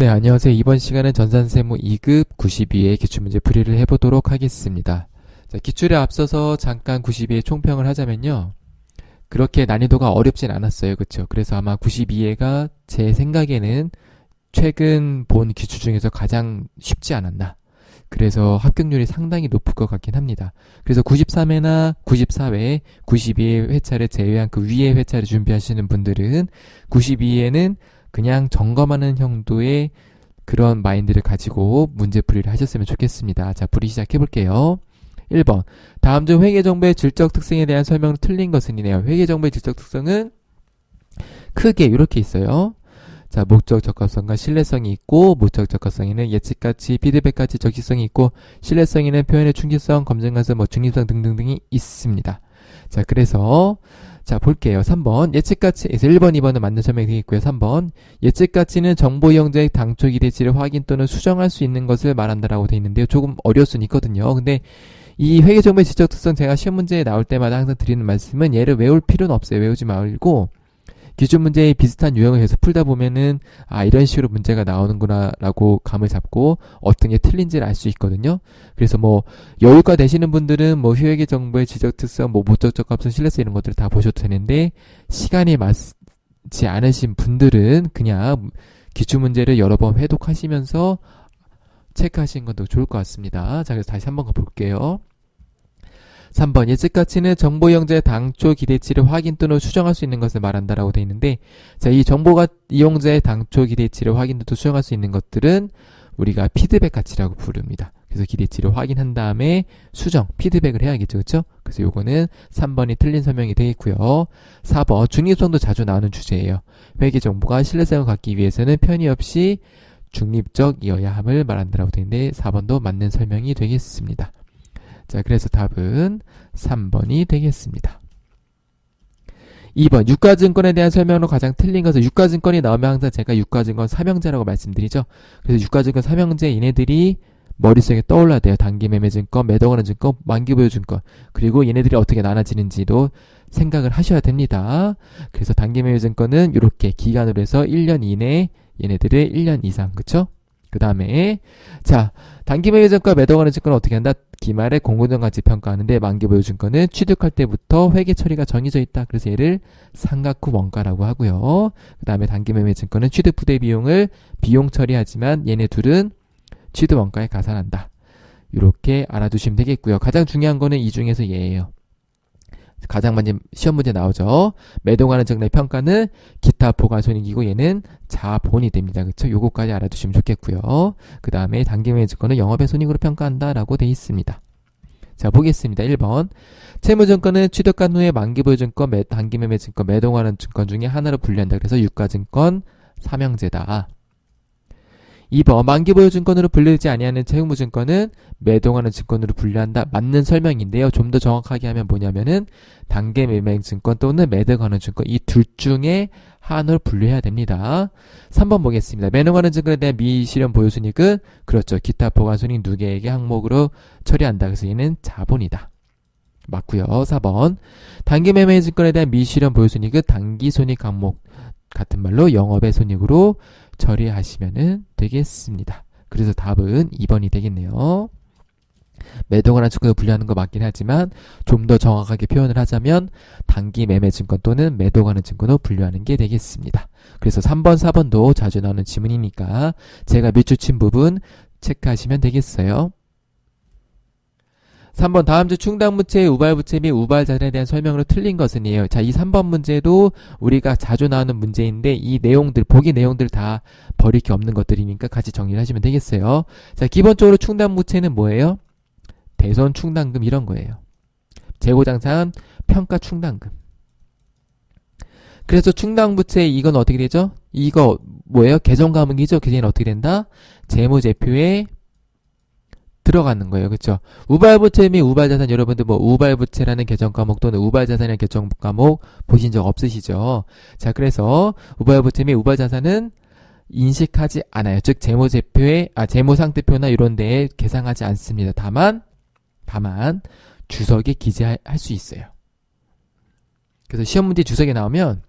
네, 안녕하세요. 이번 시간은 전산세무 2급 92의 기출문제 풀이를 해보도록 하겠습니다. 자, 기출에 앞서서 잠깐 92의 총평을 하자면요. 그렇게 난이도가 어렵진 않았어요. 그쵸? 그래서 아마 92회가 제 생각에는 최근 본 기출 중에서 가장 쉽지 않았나. 그래서 합격률이 상당히 높을 것 같긴 합니다. 그래서 93회나 94회, 92회 회차를 제외한 그 위의 회차를 준비하시는 분들은 92회는 그냥 점검하는 형도의 그런 마인드를 가지고 문제풀이를 하셨으면 좋겠습니다. 자, 풀이 시작해볼게요. 1번. 다음 중 회계정보의 질적 특성에 대한 설명은 틀린 것은이네요. 회계정보의 질적 특성은 크게 이렇게 있어요. 자, 목적 적합성과 신뢰성이 있고, 목적 적합성에는 예측가치, 피드백가치, 적시성이 있고, 신뢰성에는 표현의 충실성, 검증가성, 중립성 등등등이 있습니다. 자, 그래서 자, 볼게요. 3번. 예측가치에서 1번, 2번은 맞는 설명이 되겠고요. 3번. 예측가치는 정보이용자의 당초 기대치를 확인 또는 수정할 수 있는 것을 말한다라고 되어 있는데요. 조금 어려울 수는 있거든요. 근데 이 회계정보의 지적 특성 제가 시험 문제에 나올 때마다 항상 드리는 말씀은 얘를 외울 필요는 없어요. 외우지 말고 기출 문제의 비슷한 유형을 해서 풀다 보면은 이런 식으로 문제가 나오는구나 라고 감을 잡고 어떤 게 틀린지를 알 수 있거든요. 그래서 여유가 되시는 분들은 회계 정보의 지적 특성, 목적 적합성, 신뢰성 이런 것들을 다 보셔도 되는데 시간이 맞지 않으신 분들은 그냥 기출 문제를 여러 번 회독하시면서 체크하시는 것도 좋을 것 같습니다. 자, 그래서 다시 한번 가볼게요. 3번. 예측가치는 정보이용자의 당초 기대치를 확인 또는 수정할 수 있는 것을 말한다라고 되어 있는데, 자, 이 정보가 이용자의 당초 기대치를 확인 또는 수정할 수 있는 것들은 우리가 피드백 가치라고 부릅니다. 그래서 기대치를 확인한 다음에 수정, 피드백을 해야겠죠. 그렇죠? 그래서 요거는 3번이 틀린 설명이 되겠고요. 4번. 중립성도 자주 나오는 주제예요. 회계 정보가 신뢰성을 갖기 위해서는 편의 없이 중립적이어야 함을 말한다라고 되어 있는데 4번도 맞는 설명이 되겠습니다. 자, 그래서 답은 3번이 되겠습니다. 2번. 유가증권에 대한 설명으로 가장 틀린 것은 유가증권이 나오면 항상 제가 유가증권 삼형제라고 말씀드리죠. 그래서 유가증권 삼형제 얘네들이 머릿속에 떠올라야 돼요. 단기매매증권, 매도하는 증권, 만기보유증권. 그리고 얘네들이 어떻게 나눠지는지도 생각을 하셔야 됩니다. 그래서 단기매매증권은 이렇게 기간으로 해서 1년 이내 얘네들을 1년 이상. 그쵸? 그 다음에 자, 단기매매증권, 매도하는 증권은 어떻게 한다? 기말에 공공정가치 평가하는데 만기보유증권은 취득할 때부터 회계 처리가 정해져 있다. 그래서 얘를 삼각 후 원가라고 하고요. 그 다음에 단기매매증권은 취득 부대 비용을 비용 처리하지만 얘네 둘은 취득 원가에 가산한다. 이렇게 알아두시면 되겠고요. 가장 중요한 거는 이 중에서 얘예요. 가장 먼저 시험 문제 나오죠. 매도가는 증권의 평가는 기타 보관손익이고 얘는 자본이 됩니다. 그쵸? 요거까지 알아두시면 좋겠고요. 그 다음에 단기매매 증권은 영업의 손익으로 평가한다 라고 되어 있습니다. 자, 보겠습니다. 1번. 채무증권은 취득한 후에 만기보유증권, 단기매매 증권, 매도가는 증권 중에 하나로 분류한다. 그래서 유가증권 삼형제다. 2번. 만기보유증권으로 분류되지 아니하는 채무증권은 매도하는 증권으로 분류한다. 맞는 설명인데요. 좀 더 정확하게 하면 뭐냐면은 단기매매증권 또는 매도하는 증권 이 둘 중에 하나로 분류해야 됩니다. 3번 보겠습니다. 매도하는 증권에 대한 미실현 보유손익은 그렇죠. 기타 보관손익 누계액의 항목으로 처리한다. 그래서 얘는 자본이다. 맞고요. 4번. 단기매매증권에 대한 미실현 보유손익은 단기손익 항목 같은 말로 영업의 손익으로 처리하시면 되겠습니다. 그래서 답은 2번이 되겠네요. 매도가는 증권을 분류하는 거 맞긴 하지만 좀 더 정확하게 표현을 하자면 단기 매매 증권 또는 매도가는 증권으로 분류하는 게 되겠습니다. 그래서 3번, 4번도 자주 나오는 지문이니까 제가 밑줄 친 부분 체크하시면 되겠어요. 3번. 다음 주 충당부채의 우발부채 및 우발자산에 대한 설명으로 틀린 것은이에요. 자, 이 3번 문제도 우리가 자주 나오는 문제인데 이 내용들, 보기 내용들 다 버릴 게 없는 것들이니까 같이 정리를 하시면 되겠어요. 자, 기본적으로 충당부채는 뭐예요? 대손 충당금 이런 거예요. 재고장산 평가 충당금. 그래서 충당부채 이건 어떻게 되죠? 이거 뭐예요? 개정과목이죠? 개정은 어떻게 된다? 재무제표에 들어가는 거예요. 그렇죠? 우발부채 및 우발자산 여러분들 우발부채라는 개정 과목 또는 우발자산이라는 개정 과목 보신 적 없으시죠? 자, 그래서 우발부채 및 우발자산은 인식하지 않아요. 즉 재무제표에 재무상태표나 이런 데에 계상하지 않습니다. 다만 주석에 기재할 수 있어요. 그래서 시험 문제 주석에 나오면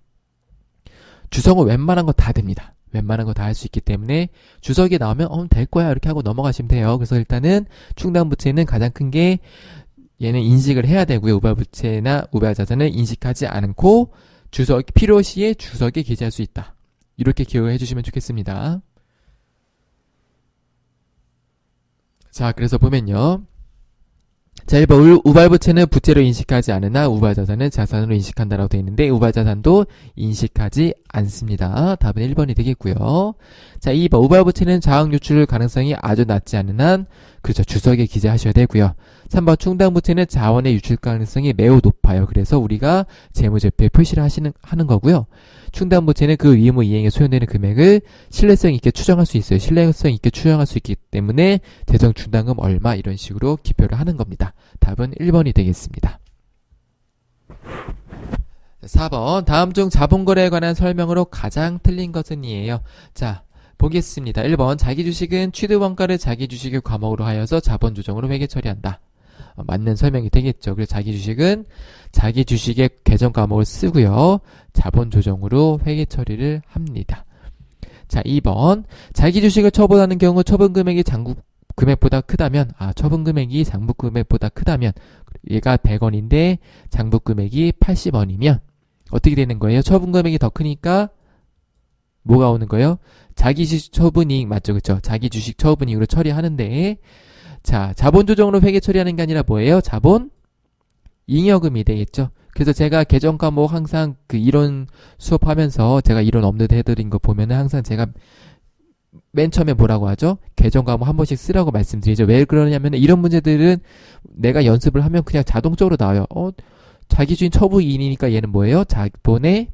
주석은 웬만한 거 다 됩니다. 웬만한 거 다 할 수 있기 때문에 주석이 나오면 될 거야 이렇게 하고 넘어가시면 돼요. 그래서 일단은 충당부채는 가장 큰 게 얘는 인식을 해야 되고요. 우발부채나 우발자산은 인식하지 않고 필요시에 주석에 기재할 수 있다. 이렇게 기억을 해주시면 좋겠습니다. 자, 그래서 보면요. 자, 1번 우발부채는 부채로 인식하지 않으나 우발자산은 자산으로 인식한다라고 되어 있는데 우발자산도 인식하지 않습니다. 답은 1번이 되겠고요. 자, 2번 우발부채는 자학 유출 가능성이 아주 낮지 않은 한 그렇죠. 주석에 기재하셔야 되고요. 3번 충당부채는 자원의 유출 가능성이 매우 높아요. 그래서 우리가 재무제표에 표시를 하는 거고요. 충당부채는 그 의무 이행에 소요되는 금액을 신뢰성 있게 추정할 수 있어요. 신뢰성 있게 추정할 수 있기 때문에 대정 충당금 얼마 이런 식으로 기표를 하는 겁니다. 답은 1번이 되겠습니다. 4번 다음 중 자본거래에 관한 설명으로 가장 틀린 것은 이에요. 자, 보겠습니다. 1번 자기 주식은 취득원가를 자기 주식의 과목으로 하여서 자본 조정으로 회계 처리한다. 맞는 설명이 되겠죠. 그래서 자기 주식은 자기 주식의 계정 과목을 쓰고요. 자본 조정으로 회계 처리를 합니다. 자, 2번 자기 주식을 처분하는 경우 처분 금액이 장부 금액보다 크다면 처분 금액이 장부 금액보다 크다면 얘가 100원인데 장부 금액이 80원이면 어떻게 되는 거예요? 처분 금액이 더 크니까 뭐가 오는 거예요? 자기 주식 처분이익 맞죠? 그쵸? 자기 주식 처분이익으로 처리하는데 자, 자본 조정으로 회계 처리하는 게 아니라 뭐예요? 자본 잉여금이 되겠죠? 그래서 제가 계정 과목 항상 그 이론 수업하면서 제가 이론 업로드 해드린 거 보면은 항상 제가 맨 처음에 뭐라고 하죠? 계정 과목 한 번씩 쓰라고 말씀드리죠. 왜 그러냐면 이런 문제들은 내가 연습을 하면 그냥 자동적으로 나와요. 자기 주인 처분이익이니까 얘는 뭐예요? 자본의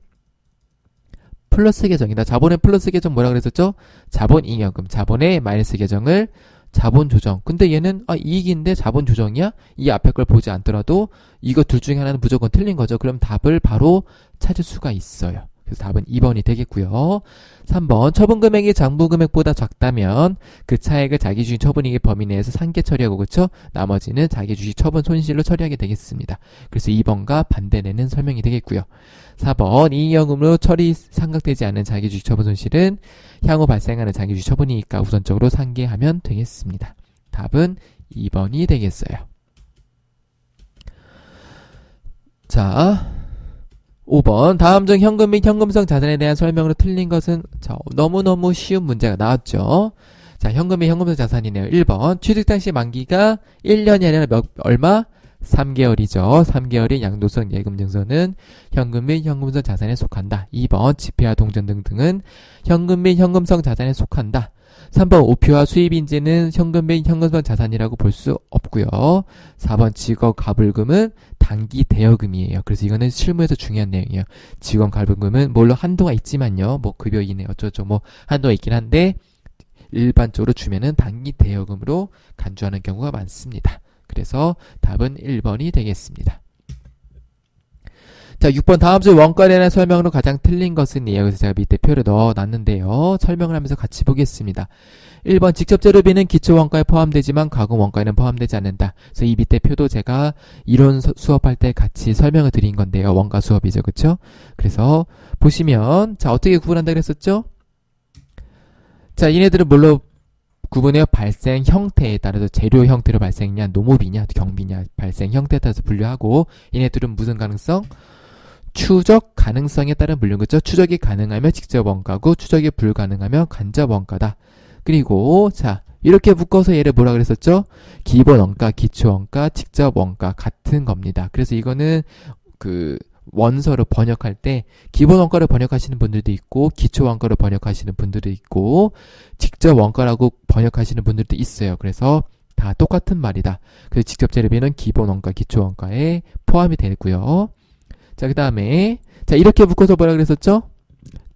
플러스 계정이다. 자본의 플러스 계정 뭐라 그랬었죠? 자본 잉여금. 자본의 마이너스 계정을 자본 조정. 근데 얘는 이익인데 자본 조정이야? 이 앞에 걸 보지 않더라도 이거 둘 중에 하나는 무조건 틀린 거죠. 그럼 답을 바로 찾을 수가 있어요. 그래서 답은 2번이 되겠고요. 3번 처분 금액이 장부 금액보다 작다면 그 차액을 자기 주식 처분이익의 범위 내에서 상계 처리하고 그쵸? 나머지는 자기 주식 처분 손실로 처리하게 되겠습니다. 그래서 2번과 반대되는 설명이 되겠고요. 4번 잉여금으로 처리 상각되지 않은 자기 주식 처분 손실은 향후 발생하는 자기 주식 처분이익과 우선적으로 상계하면 되겠습니다. 답은 2번이 되겠어요. 자, 5번 다음 중 현금 및 현금성 자산에 대한 설명으로 틀린 것은 너무너무 쉬운 문제가 나왔죠. 자, 현금 및 현금성 자산이네요. 1번 취득 당시 만기가 1년이 아니라 얼마? 3개월이죠. 3개월인 양도성 예금 증서는 현금 및 현금성 자산에 속한다. 2번 지폐와 동전 등등은 현금 및 현금성 자산에 속한다. 3번 오표와 수입인지는 현금 및 현금성 자산이라고 볼 수 없고요. 4번 직업 가불금은 단기 대여금이에요. 그래서 이거는 실무에서 중요한 내용이에요. 직원 가불금은 물론 한도가 있지만요. 뭐 급여 이내 어쩌죠 뭐 한도가 있긴 한데 일반적으로 주면은 단기 대여금으로 간주하는 경우가 많습니다. 그래서 답은 1번이 되겠습니다. 자, 6번 다음 중 원가에 대한 설명으로 가장 틀린 것은 이에요. 그래서 제가 밑에 표를 넣어놨는데요. 설명을 하면서 같이 보겠습니다. 1번 직접 재료비는 기초 원가에 포함되지만 가공 원가에는 포함되지 않는다. 그래서 이 밑에 표도 제가 이론 수업할 때 같이 설명을 드린 건데요. 원가 수업이죠. 그쵸? 그래서 보시면 자, 어떻게 구분한다 그랬었죠? 자, 얘네들은 뭘로 구분해요? 발생 형태에 따라서 재료 형태로 발생이냐, 농업이냐, 경비냐, 발생 형태에 따라서 분류하고 얘네들은 무슨 가능성? 추적 가능성에 따른 분류. 그죠? 추적이 가능하면 직접 원가고 추적이 불가능하면 간접 원가다. 그리고 자, 이렇게 묶어서 얘를 뭐라 그랬었죠? 기본 원가, 기초 원가, 직접 원가 같은 겁니다. 그래서 이거는 그 원서로 번역할 때 기본 원가를 번역하시는 분들도 있고 기초 원가를 번역하시는 분들도 있고 직접 원가라고 번역하시는 분들도 있어요. 그래서 다 똑같은 말이다. 그래서 직접 재료비는 기본 원가, 기초 원가에 포함이 되고요. 자, 그 다음에 자, 이렇게 묶어서 뭐라 그랬었죠?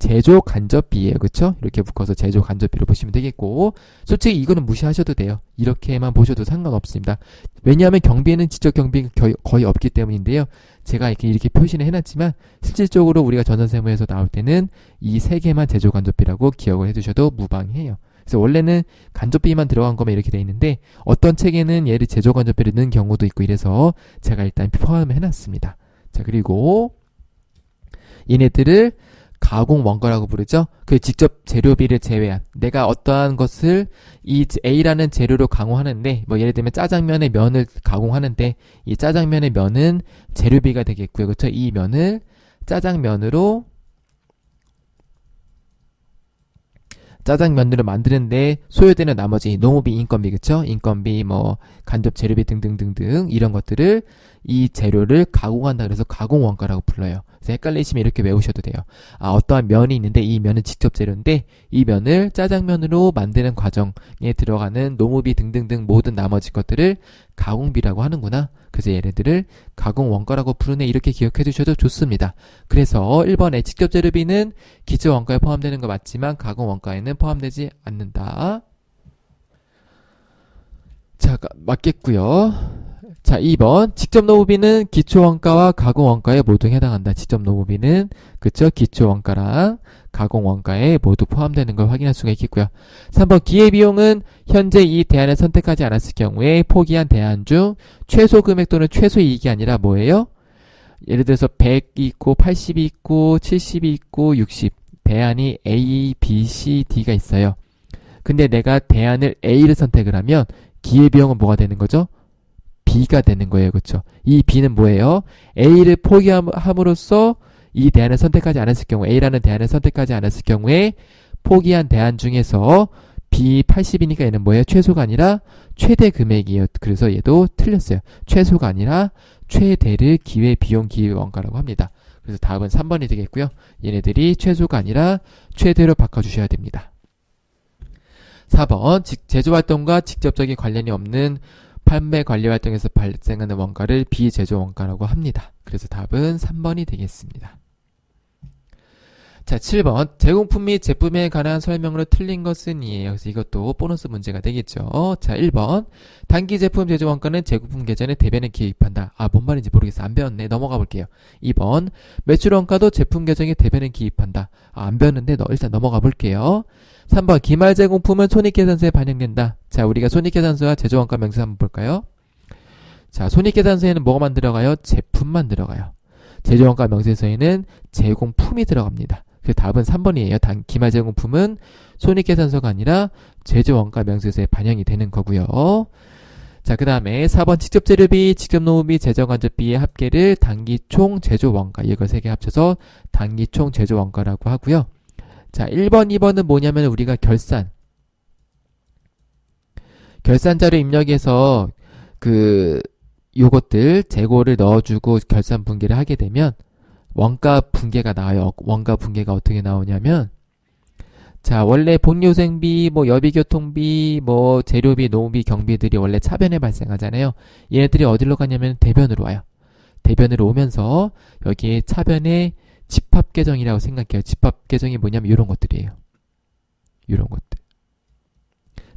제조 간접비예요. 그쵸? 이렇게 묶어서 제조 간접비로 보시면 되겠고 솔직히 이거는 무시하셔도 돼요. 이렇게만 보셔도 상관없습니다. 왜냐하면 경비에는 지적 경비가 거의 없기 때문인데요. 제가 이렇게 표시를 해놨지만 실질적으로 우리가 전산세무에서 나올 때는 이 세 개만 제조 간접비라고 기억을 해두셔도 무방해요. 그래서 원래는 간접비만 들어간 거면 이렇게 돼 있는데 어떤 책에는 얘를 제조 간접비를 넣는 경우도 있고 이래서 제가 일단 포함을 해놨습니다. 자, 그리고 얘네들을 가공 원가라고 부르죠. 그 직접 재료비를 제외한 내가 어떠한 것을 이 A라는 재료로 가공하는데 뭐 예를 들면 짜장면의 면을 가공하는데 이 짜장면의 면은 재료비가 되겠고요. 그렇죠? 이 면을 짜장면으로 만드는데 소요되는 나머지 농업비, 인건비, 그쵸? 인건비, 뭐 간접 재료비 등등등등 이런 것들을 이 재료를 가공한다 그래서 가공 원가라고 불러요. 그래서 헷갈리시면 이렇게 외우셔도 돼요. 아, 어떠한 면이 있는데 이 면은 직접 재료인데 이 면을 짜장면으로 만드는 과정에 들어가는 농업비 등등등 모든 나머지 것들을 가공비라고 하는구나. 그래서 얘네들을 가공 원가라고 부르네. 이렇게 기억해 두셔도 좋습니다. 그래서 1번에 직접 재료비는 기초 원가에 포함되는 거 맞지만 가공 원가에는 포함되지 않는다. 자, 맞겠고요. 자, 2번 직접 노무비는 기초 원가와 가공 원가에 모두 해당한다. 직접 노무비는 그쵸? 기초 원가랑 가공 원가에 모두 포함되는 걸 확인할 수가 있겠고요. 3번 기회비용은 현재 이 대안을 선택하지 않았을 경우에 포기한 대안 중 최소 금액 또는 최소 이익이 아니라 뭐예요? 예를 들어서 100이 있고 80이 있고 70이 있고 60 대안이 A, B, C, D가 있어요. 근데 내가 대안을 A를 선택을 하면 기회비용은 뭐가 되는 거죠? B가 되는 거예요. 그렇죠? 이 B는 뭐예요? A를 포기함으로써 이 대안을 선택하지 않았을 경우 A라는 대안을 선택하지 않았을 경우에 포기한 대안 중에서 B 80이니까 얘는 뭐예요? 최소가 아니라 최대 금액이에요. 그래서 얘도 틀렸어요. 최소가 아니라 최대를 기회비용 기회원가라고 합니다. 그래서 답은 3번이 되겠고요. 얘네들이 최소가 아니라 최대로 바꿔주셔야 됩니다. 4번 제조활동과 직접적인 관련이 없는 판매 관리 활동에서 발생하는 원가를 비제조 원가라고 합니다. 그래서 답은 3번이 되겠습니다. 자, 7번 제공품 및 제품에 관한 설명으로 틀린 것은 이에요. 그래서 이것도 보너스 문제가 되겠죠. 자, 1번 단기 제품 제조 원가는 제공품 계전에 대변에 기입한다. 아, 뭔 말인지 모르겠어. 안 배웠네. 넘어가 볼게요. 2번 매출 원가도 제품 계정에 대변에 기입한다. 아, 안 배웠는데 일단 넘어가 볼게요. 3번 기말 제공품은 손익계산서에 반영된다. 자, 우리가 손익계산서와 제조원가 명세 한번 볼까요? 자, 손익계산서에는 뭐만 들어가요? 제품만 들어가요. 제조원가 명세서에는 제공품이 들어갑니다. 그래서 답은 3번이에요. 기말 제공품은 손익계산서가 아니라 제조원가 명세서에 반영이 되는 거고요. 자, 그 다음에 4번 직접 재료비, 직접 노무비, 재정간접비의 합계를 단기총 제조원가, 이걸 3개 합쳐서 단기총 제조원가라고 하고요. 자, 1번, 2번은 뭐냐면 우리가 결산자료 입력해서 요것들 재고를 넣어주고 결산 분기를 하게 되면 원가 분계가 나와요. 원가 분계가 어떻게 나오냐면 자, 원래 본요생비, 뭐 여비교통비, 뭐 재료비, 노무비, 경비들이 원래 차변에 발생하잖아요. 얘네들이 어디로 가냐면 대변으로 와요. 대변으로 오면서 여기에 차변에 집합계정이라고 생각해요. 집합계정이 뭐냐면 이런 것들이에요. 이런 것들.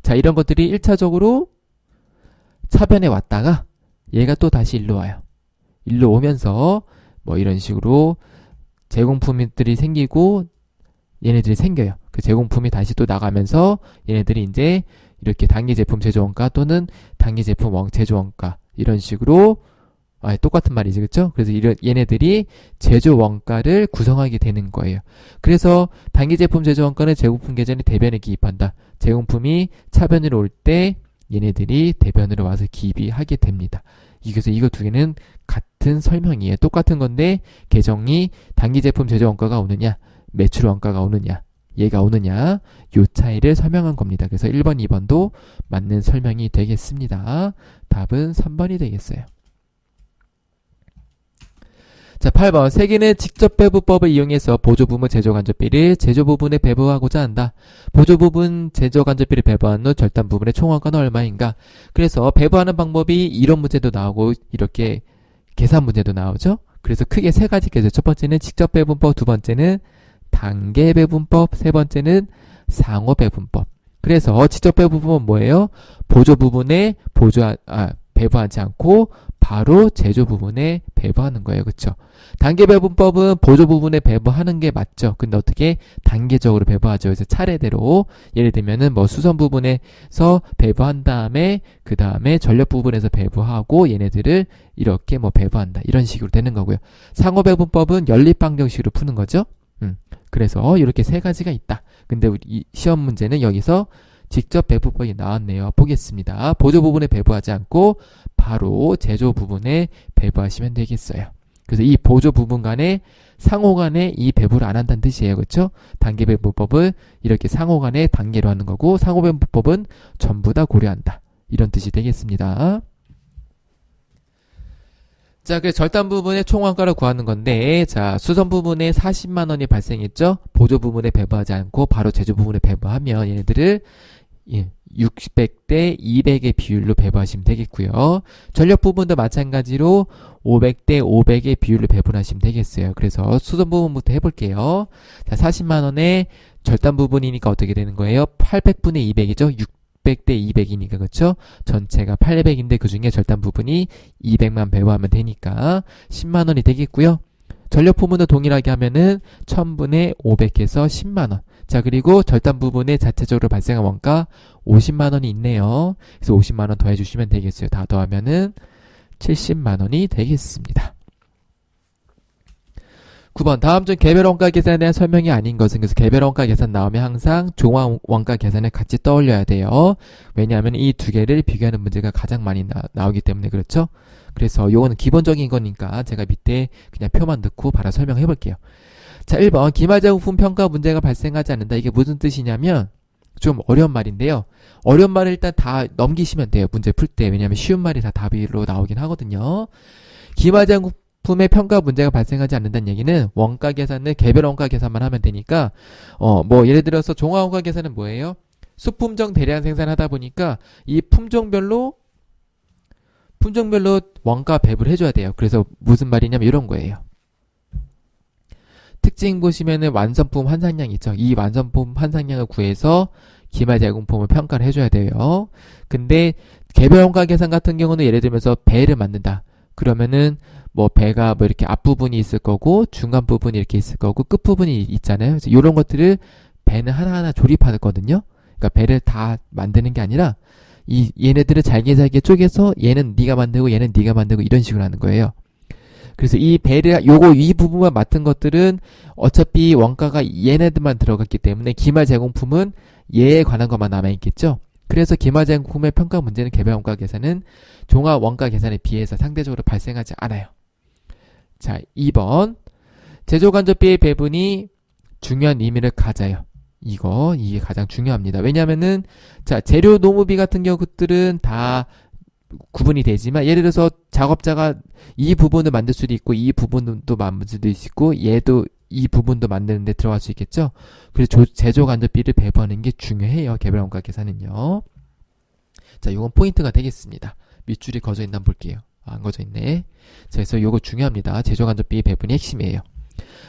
자, 이런 것들이 1차적으로 차변에 왔다가 얘가 또 다시 일로 와요. 일로 오면서 뭐 이런 식으로 제공품들이 생기고 얘네들이 생겨요. 그 제공품이 다시 또 나가면서 얘네들이 이제 이렇게 단기 제품 제조원가 또는 단기 제품 제조원가 이런 식으로 똑같은 말이지, 그쵸? 그래서 얘네들이 제조원가를 구성하게 되는 거예요. 그래서 단기 제품 제조원가는 제공품 계전에 대변에 기입한다. 제공품이 차변으로 올 때 얘네들이 대변으로 와서 기입이 하게 됩니다. 그래서 이거 두 개는 같은 설명이에요. 똑같은 건데 계정이 단기 제품 제조원가가 오느냐, 매출 원가가 오느냐, 얘가 오느냐, 요 차이를 설명한 겁니다. 그래서 1번, 2번도 맞는 설명이 되겠습니다. 답은 3번이 되겠어요. 자, 8번 세계는 직접 배부법을 이용해서 보조부문 제조간접비를 제조부분에 배부하고자 한다. 보조부분 제조간접비를 배부한 후 절단 부분의 총원가는 얼마인가? 그래서 배부하는 방법이 이런 문제도 나오고 이렇게 계산 문제도 나오죠. 그래서 크게 세 가지 계죠. 첫 번째는 직접 배분법, 두 번째는 단계 배분법, 세 번째는 상호 배분법. 그래서 직접 배분법은 뭐예요? 보조 부분에 배부하지 않고 바로 제조 부분에 배부하는 거예요. 그쵸? 단계 배분법은 보조 부분에 배부하는 게 맞죠. 근데 어떻게 단계적으로 배부하죠. 그래서 차례대로 예를 들면은 뭐 수선 부분에서 배부한 다음에 그 다음에 전력 부분에서 배부하고 얘네들을 이렇게 뭐 배부한다. 이런 식으로 되는 거고요. 상호 배분법은 연립방정식으로 푸는 거죠. 그래서 이렇게 세 가지가 있다. 근데 우리 이 시험 문제는 여기서 직접 배부법이 나왔네요. 보겠습니다. 보조 부분에 배부하지 않고 바로 제조 부분에 배부하시면 되겠어요. 그래서 이 보조 부분 간에 상호 간에 이 배부를 안 한다는 뜻이에요. 그렇죠? 단계 배부법을 이렇게 상호 간에 단계로 하는 거고 상호 배부법은 전부 다 고려한다. 이런 뜻이 되겠습니다. 자, 그래서 절단 부분의 총원가를 구하는 건데, 자, 수선 부분에 40만 원이 발생했죠? 보조 부분에 배부하지 않고 바로 제조 부분에 배부하면 얘네들을 600대 200의 비율로 배부하시면 되겠고요. 전력 부분도 마찬가지로 500대 500의 비율로 배분하시면 되겠어요. 그래서 수선 부분부터 해볼게요. 자, 40만 원에 절단 부분이니까 어떻게 되는 거예요? 800분의 200이죠? 600대 200이니까 그렇죠? 전체가 800인데 그 중에 절단 부분이 200만 배부하면 되니까 10만 원이 되겠고요. 전력 부분도 동일하게 하면은 1000분의 500에서 10만 원. 자, 그리고 절단 부분에 자체적으로 발생한 원가 50만 원이 있네요. 그래서 50만 원 더해 주시면 되겠어요. 다 더하면은 70만 원이 되겠습니다. 9번 다음 중 개별 원가 계산에 대한 설명이 아닌 것은 그래서 개별 원가 계산 나오면 항상 종합 원가 계산을 같이 떠올려야 돼요. 왜냐하면 이 두 개를 비교하는 문제가 가장 많이 나오기 때문에 그렇죠. 그래서 요거는 기본적인 거니까 제가 밑에 그냥 표만 넣고 바로 설명해 볼게요. 자, 1번 기말자국품 평가 문제가 발생하지 않는다. 이게 무슨 뜻이냐면 좀 어려운 말인데요. 어려운 말을 일단 다 넘기시면 돼요. 문제 풀 때. 왜냐하면 쉬운 말이 다 답으로 나오긴 하거든요. 기말자국품의 평가 문제가 발생하지 않는다는 얘기는 원가 계산을 개별 원가 계산만 하면 되니까 뭐 예를 들어서 종합 원가 계산은 뭐예요? 수품종 대량 생산하다 보니까 이 품종별로 원가 배분을 해줘야 돼요. 그래서 무슨 말이냐면 이런 거예요. 특징 보시면은 완성품 환산량 있죠. 이 완성품 환산량을 구해서 기말자국품을 평가를 해줘야 돼요. 근데 개별 원가 계산 같은 경우는 예를 들면서 배를 만든다. 그러면은 뭐 배가 뭐 이렇게 앞부분이 있을 거고 중간 부분이 이렇게 있을 거고 끝 부분이 있잖아요. 그래서 이런 것들을 배는 하나하나 조립하거든요. 그러니까 배를 다 만드는 게 아니라 얘네들을 잘게 쪼개서 얘는 네가 만들고 얘는 네가 만들고 이런 식으로 하는 거예요. 그래서 이 배를 이 부분만 맡은 것들은 어차피 원가가 얘네들만 들어갔기 때문에 기말제공품은 얘에 관한 것만 남아있겠죠. 그래서 기말제공품의 평가 문제는 개별 원가 계산은 종합 원가 계산에 비해서 상대적으로 발생하지 않아요. 자, 2번 제조간접비의 배분이 중요한 의미를 가져요. 이게 가장 중요합니다. 왜냐하면은 자, 재료 노무비 같은 경우들은 다 구분이 되지만 예를 들어서 작업자가 이 부분을 만들 수도 있고 이 부분도 만들 수도 있고 얘도 이 부분도 만드는데 들어갈 수 있겠죠. 그래서 제조 간접비를 배분하는 게 중요해요. 개별 원가 계산은요. 자, 요건 포인트가 되겠습니다. 밑줄이 거져 있나 볼게요. 안 거져 있네. 자, 그래서 요거 중요합니다. 제조 간접비 배분이 핵심이에요.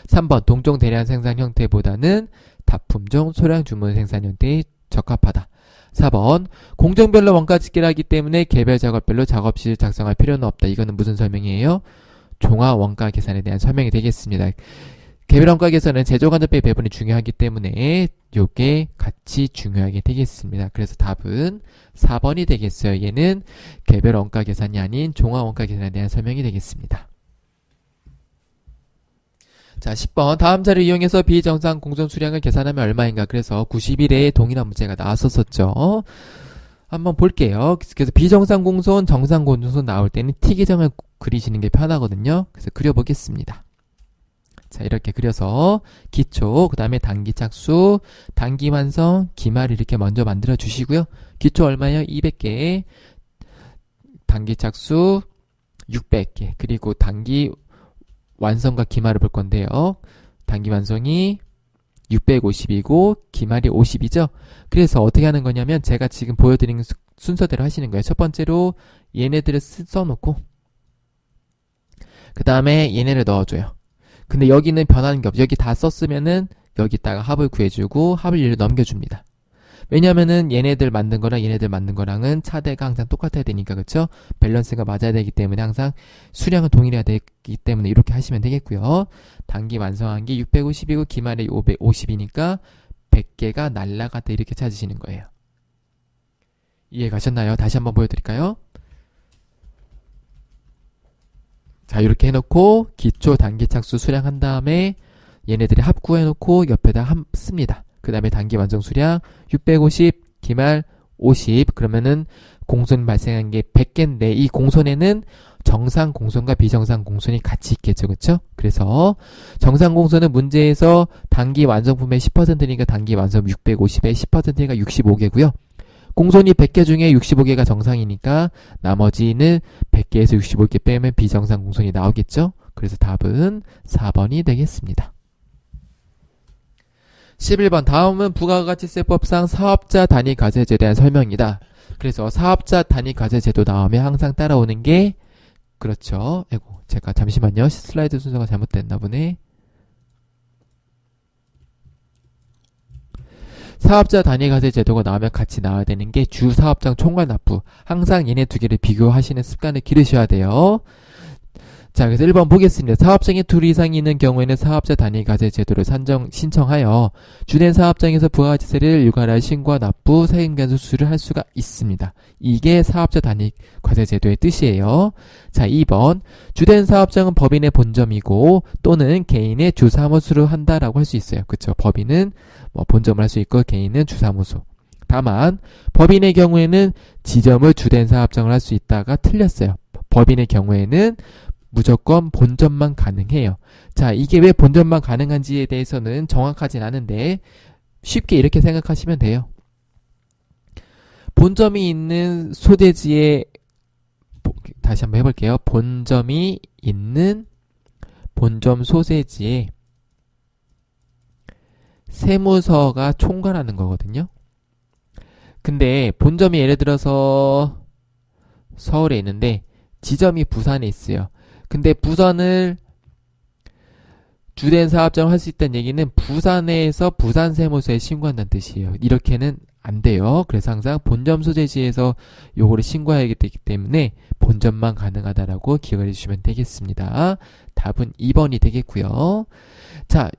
3번 동종 대량 생산 형태보다는 다품종 소량 주문 생산 형태에 적합하다. 4번 공정별로 원가 집계를 하기 때문에 개별 작업별로 작업시를 작성할 필요는 없다. 이거는 무슨 설명이에요? 종합 원가 계산에 대한 설명이 되겠습니다. 개별 원가 계산은 제조 간접비 배분이 중요하기 때문에 요게 같이 중요하게 되겠습니다. 그래서 답은 4번이 되겠어요. 얘는 개별 원가 계산이 아닌 종합 원가 계산에 대한 설명이 되겠습니다. 자, 10번 다음 자를 이용해서 비정상 공정 수량을 계산하면 얼마인가. 그래서 91회에 동일한 문제가 나왔었죠. 한번 볼게요. 그래서 비정상 공손, 정상 공손 나올 때는 T계정을 그리시는 게 편하거든요. 그래서 그려보겠습니다. 자, 이렇게 그려서 기초, 그 다음에 단기 착수, 단기 완성, 기말 이렇게 먼저 만들어 주시고요. 기초 얼마예요? 200개, 단기 착수 600개, 그리고 단기 완성과 기말을 볼 건데요. 단기 완성이 650이고 기말이 50이죠. 그래서 어떻게 하는 거냐면 제가 지금 보여드린 순서대로 하시는 거예요. 첫 번째로 얘네들을 써놓고 그 다음에 얘네를 넣어줘요. 근데 여기는 변하는 게 없죠. 여기 다 썼으면은 여기다가 합을 구해주고 합을 얘를 넘겨줍니다. 왜냐면은 얘네들 만든 거랑 얘네들 만든 거랑은 차대가 항상 똑같아야 되니까 그쵸? 밸런스가 맞아야 되기 때문에 항상 수량은 동일해야 되기 때문에 이렇게 하시면 되겠고요. 단기 완성한 게 650이고 기말이 550이니까 100개가 날라갔다 이렇게 찾으시는 거예요. 이해 가셨나요? 다시 한번 보여드릴까요? 자, 이렇게 해놓고 기초 단기 착수 수량한 다음에 얘네들이 합구해놓고 옆에다 씁니다. 그 다음에 단기 완성 수량 650, 기말 50. 그러면은 공손 발생한 게 100개인데 이 공손에는 정상 공손과 비정상 공손이 같이 있겠죠. 그쵸? 그래서 정상 공손은 문제에서 단기 완성품의 10%니까 단기 완성 650의 10%니까 65개고요. 공손이 100개 중에 65개가 정상이니까 나머지는 100개에서 65개 빼면 비정상 공손이 나오겠죠. 그래서 답은 4번이 되겠습니다. 11번 다음은 부가가치세법상 사업자 단위 과세제도에 대한 설명이다. 그래서 사업자 단위 과세제도 다음에 항상 따라오는 게 그렇죠. 아이고 제가 잠시만요. 슬라이드 순서가 잘못됐나 보네. 사업자 단위 과세 제도가 나오면 같이 나와야 되는 게 주사업장 총괄 납부. 항상 얘네 두 개를 비교하시는 습관을 기르셔야 돼요. 자, 그래서 1번 보겠습니다. 사업장에 둘 이상이 있는 경우에는 사업자 단위 과세 제도를 신청하여 주된 사업장에서 부가가치세를 유관할 신고와 납부, 세금간수 수수를 할 수가 있습니다. 이게 사업자 단위 과세 제도의 뜻이에요. 자, 2번 주된 사업장은 법인의 본점이고 또는 개인의 주사무소로 한다라고 할 수 있어요. 그쵸? 법인은 본점을 할 수 있고 개인은 주사무소. 다만 법인의 경우에는 지점을 주된 사업장을 할 수 있다가 틀렸어요. 법인의 경우에는 무조건 본점만 가능해요. 자, 이게 왜 본점만 가능한지에 대해서는 정확하진 않은데 쉽게 이렇게 생각하시면 돼요. 본점이 있는 소재지에 다시 한번 해볼게요. 본점이 있는 본점 소재지에 세무서가 총괄하는 거거든요. 근데 본점이 예를 들어서 서울에 있는데 지점이 부산에 있어요. 근데 부산을 주된 사업장을 할 수 있다는 얘기는 부산에서 부산 세무서에 신고한다는 뜻이에요. 이렇게는 안 돼요. 그래서 항상 본점 소재지에서 요거를 신고해야 되기 때문에 본점만 가능하다라고 기억을 해주시면 되겠습니다. 답은 2번이 되겠고요. 자,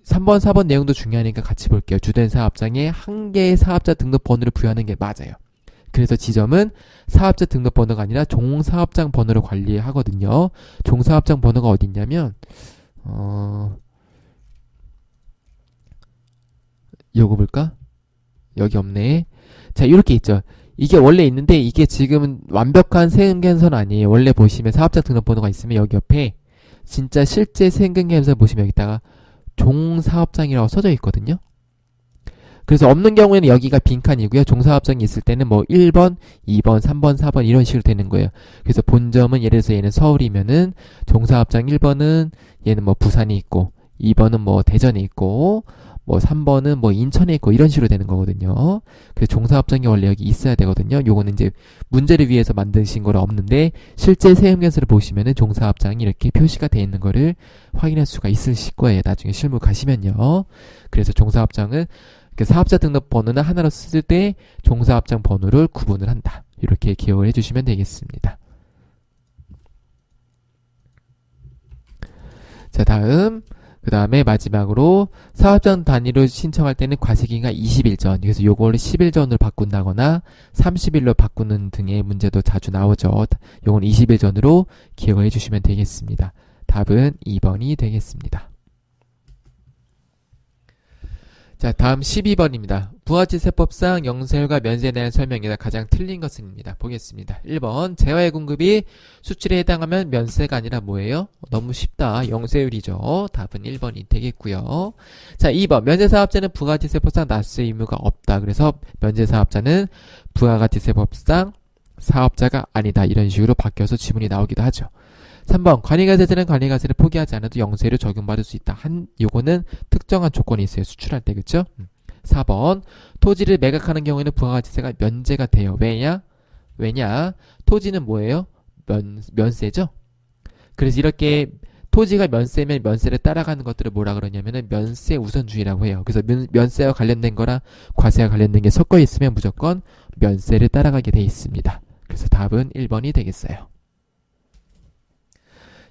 3번, 4번 내용도 중요하니까 같이 볼게요. 주된 사업장에 한 개의 사업자 등록 번호를 부여하는 게 맞아요. 그래서 지점은 사업자 등록 번호가 아니라 종사업장 번호로 관리하거든요. 종사업장 번호가 어디 있냐면 요거 볼까? 여기 없네. 자, 이렇게 있죠. 이게 원래 있는데 이게 지금은 완벽한 세금계산서는 아니에요. 원래 보시면 사업자 등록 번호가 있으면 여기 옆에 진짜 실제 세금계산서 보시면 여기다가 종사업장이라고 써져 있거든요. 그래서 없는 경우에는 여기가 빈칸이고요. 종사업장이 있을 때는 뭐 1번, 2번, 3번, 4번 이런 식으로 되는 거예요. 그래서 본점은 예를 들어서 얘는 서울이면은 종사업장 1번은 얘는 뭐 부산이 있고 2번은 뭐 대전에 있고 뭐 3번은 뭐 인천에 있고 이런 식으로 되는 거거든요. 그래서 종사업장이 원래 여기 있어야 되거든요. 요거는 이제 문제를 위해서 만드신 거는 없는데 실제 세금계산서를 보시면은 종사업장이 이렇게 표시가 되어 있는 거를 확인할 수가 있으실 거예요. 나중에 실무 가시면요. 그래서 종사업장은 사업자 등록 번호는 하나로 쓸 때 종사업장 번호를 구분을 한다. 이렇게 기억을 해주시면 되겠습니다. 자, 그 다음에 마지막으로 사업장 단위로 신청할 때는 과세기가 20일 전, 그래서 요거를 10일 전으로 바꾼다거나 30일로 바꾸는 등의 문제도 자주 나오죠. 요건 20일 전으로 기억을 해주시면 되겠습니다. 답은 2번이 되겠습니다. 자, 다음 12번입니다. 부가가치세법상 영세율과 면세에 대한 설명이다. 가장 틀린 것은입니다. 보겠습니다. 1번 재화의 공급이 수출에 해당하면 면세가 아니라 뭐예요? 너무 쉽다. 영세율이죠. 답은 1번이 되겠고요. 자, 2번 면세사업자는 부가가치세법상 납세 의무가 없다. 그래서 면세사업자는 부가가치세법상 사업자가 아니다. 이런 식으로 바뀌어서 지문이 나오기도 하죠. 3번 관리과세자는 관리과세를 포기하지 않아도 영세율을 적용받을 수 있다. 요거는 특정한 조건이 있어요. 수출할 때. 그쵸? 4번 토지를 매각하는 경우에는 부가가치세가 면제가 돼요. 왜냐? 토지는 뭐예요? 면세죠? 그래서 이렇게 토지가 면세면 면세를 따라가는 것들을 뭐라 그러냐면은 면세 우선주의라고 해요. 그래서 면세와 관련된 거랑 과세와 관련된 게 섞어 있으면 무조건 면세를 따라가게 돼 있습니다. 그래서 답은 1번이 되겠어요.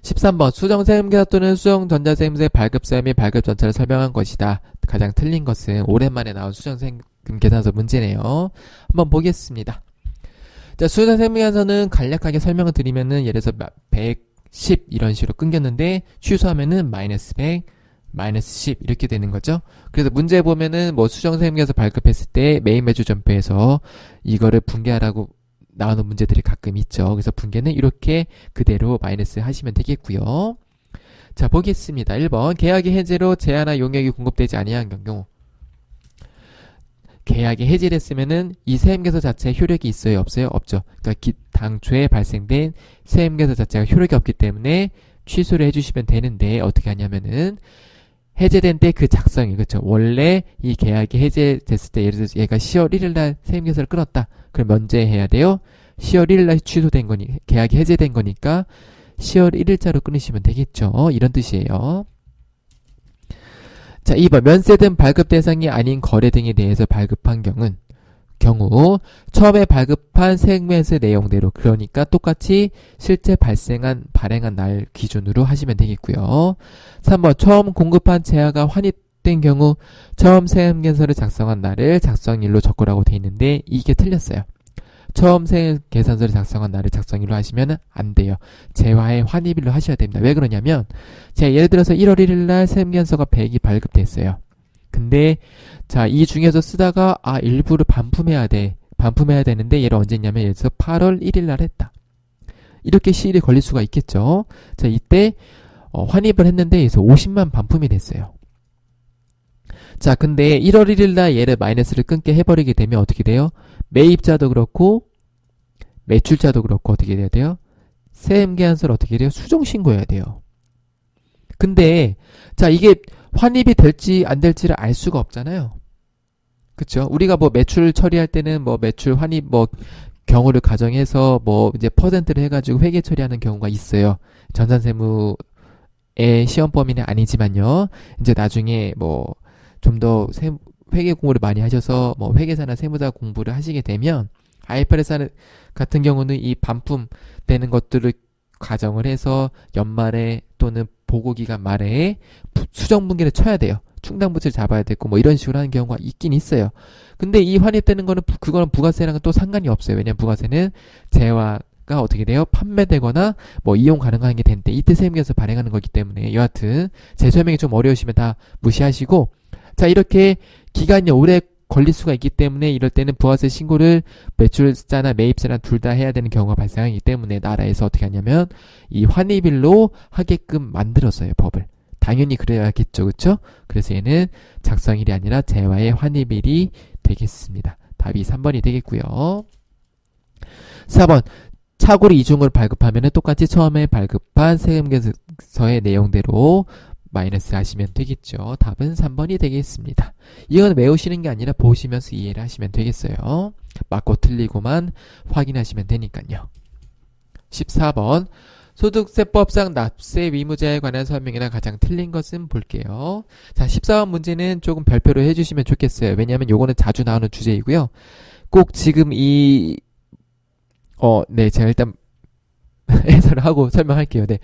13번 수정세금계산 또는 수정전자세금세 발급사유 및 발급전차를 설명한 것이다. 가장 틀린 것은 오랜만에 나온 수정세금계산서 문제네요. 한번 보겠습니다. 자, 수정세금계산서는 간략하게 설명을 드리면은 예를 들어서 110 이런 식으로 끊겼는데 취소하면은 마이너스 100, 마이너스 10 이렇게 되는 거죠. 그래서 문제 보면은 뭐 수정세무계에서 발급했을 때 매입 매주 전표에서 이거를 분개하라고 나오는 문제들이 가끔 있죠. 그래서 분개는 이렇게 그대로 마이너스 하시면 되겠고요. 자, 보겠습니다. 1번 계약의 해제로 제한화 용역이 공급되지 아니한 경우, 계약이 해지됐으면은 이 세무계서 자체에 효력이 있어요, 없어요? 없죠. 그러니까 당초에 발생된 세무계서 자체가 효력이 없기 때문에 취소를 해주시면 되는데, 어떻게 하냐면은 해제된 때 그 작성이, 그렇죠. 원래 이 계약이 해제됐을 때, 예를 들어서 얘가 10월 1일 날 세무계서를 끊었다. 그럼 언제 해야 돼요? 10월 1일 날 취소된 거니, 계약이 해제된 거니까 10월 1일자로 끊으시면 되겠죠. 이런 뜻이에요. 자, 2번 면세 등 발급 대상이 아닌 거래 등에 대해서 발급한 경우 처음에 발급한 세무에서 내용대로, 그러니까 똑같이 실제 발행한 날 기준으로 하시면 되겠고요. 3번 처음 공급한 제하가 환입된 경우 처음 세무계산서를 작성한 날을 작성일로 적으라고 돼 있는데 이게 틀렸어요. 처음 세무계산서를 작성한 날을 작성일로 하시면 안 돼요. 재화의 환입일로 하셔야 됩니다. 왜 그러냐면 제가 예를 들어서 1월 1일 날 세무계산서가 100이 발급됐어요. 근데 자, 이 중에서 쓰다가 일부를 반품해야 되는데 얘를 언제 했냐면 예를 들어서 8월 1일 날 했다. 이렇게 시일이 걸릴 수가 있겠죠. 자, 이때 환입을 했는데 그래서 50만 반품이 됐어요. 자, 근데 1월 1일 날 얘를 마이너스를 끊게 해버리게 되면 어떻게 돼요? 매입자도 그렇고 매출자도 그렇고 어떻게 돼야 돼요? 세무계산서를 어떻게 돼요? 수정신고해야 돼요. 근데 자, 이게 환입이 될지 안 될지를 알 수가 없잖아요. 그쵸? 우리가 뭐 매출 처리할 때는 뭐 매출 환입 뭐 경우를 가정해서 뭐 이제 퍼센트를 해가지고 회계 처리하는 경우가 있어요. 전산세무의 시험 범위는 아니지만요. 이제 나중에 뭐 좀 더 회계 공부를 많이 하셔서 뭐 회계사나 세무사 공부를 하시게 되면 IFRS 같은 경우는 이 반품되는 것들을 가정을 해서 연말에 또는 보고기간 말에 수정분기를 쳐야 돼요. 충당부채를 잡아야 되고 뭐 이런 식으로 하는 경우가 있긴 있어요. 근데 이 환입되는 거는 그거는 부가세랑은 또 상관이 없어요. 왜냐면 부가세는 재화가 어떻게 돼요? 판매되거나 뭐 이용 가능한 게 된 때 이때 세무계에서 발행하는 거기 때문에 여하튼 제 설명이 좀 어려우시면 다 무시하시고, 자, 이렇게 기간이 오래 걸릴 수가 있기 때문에 이럴 때는 부가세 신고를 매출자나 매입자나 둘 다 해야 되는 경우가 발생하기 때문에 나라에서 어떻게 하냐면 이 환입일로 하게끔 만들었어요, 법을. 당연히 그래야겠죠, 그쵸? 그래서 얘는 작성일이 아니라 재화의 환입일이 되겠습니다. 답이 3번이 되겠고요. 4번 차고로 이중을 발급하면 똑같이 처음에 발급한 세무계서의 내용대로 마이너스 하시면 되겠죠. 답은 3번이 되겠습니다. 이건 외우시는 게 아니라 보시면서 이해를 하시면 되겠어요. 맞고 틀리고만 확인하시면 되니까요. 14번 소득세법상 납세 의무자에 관한 설명이나 가장 틀린 것은 볼게요. 자, 14번 문제는 조금 별표로 해주시면 좋겠어요. 왜냐하면 요거는 자주 나오는 주제이고요. 꼭 지금 네, 제가 일단 해설을 하고 설명할게요. 네.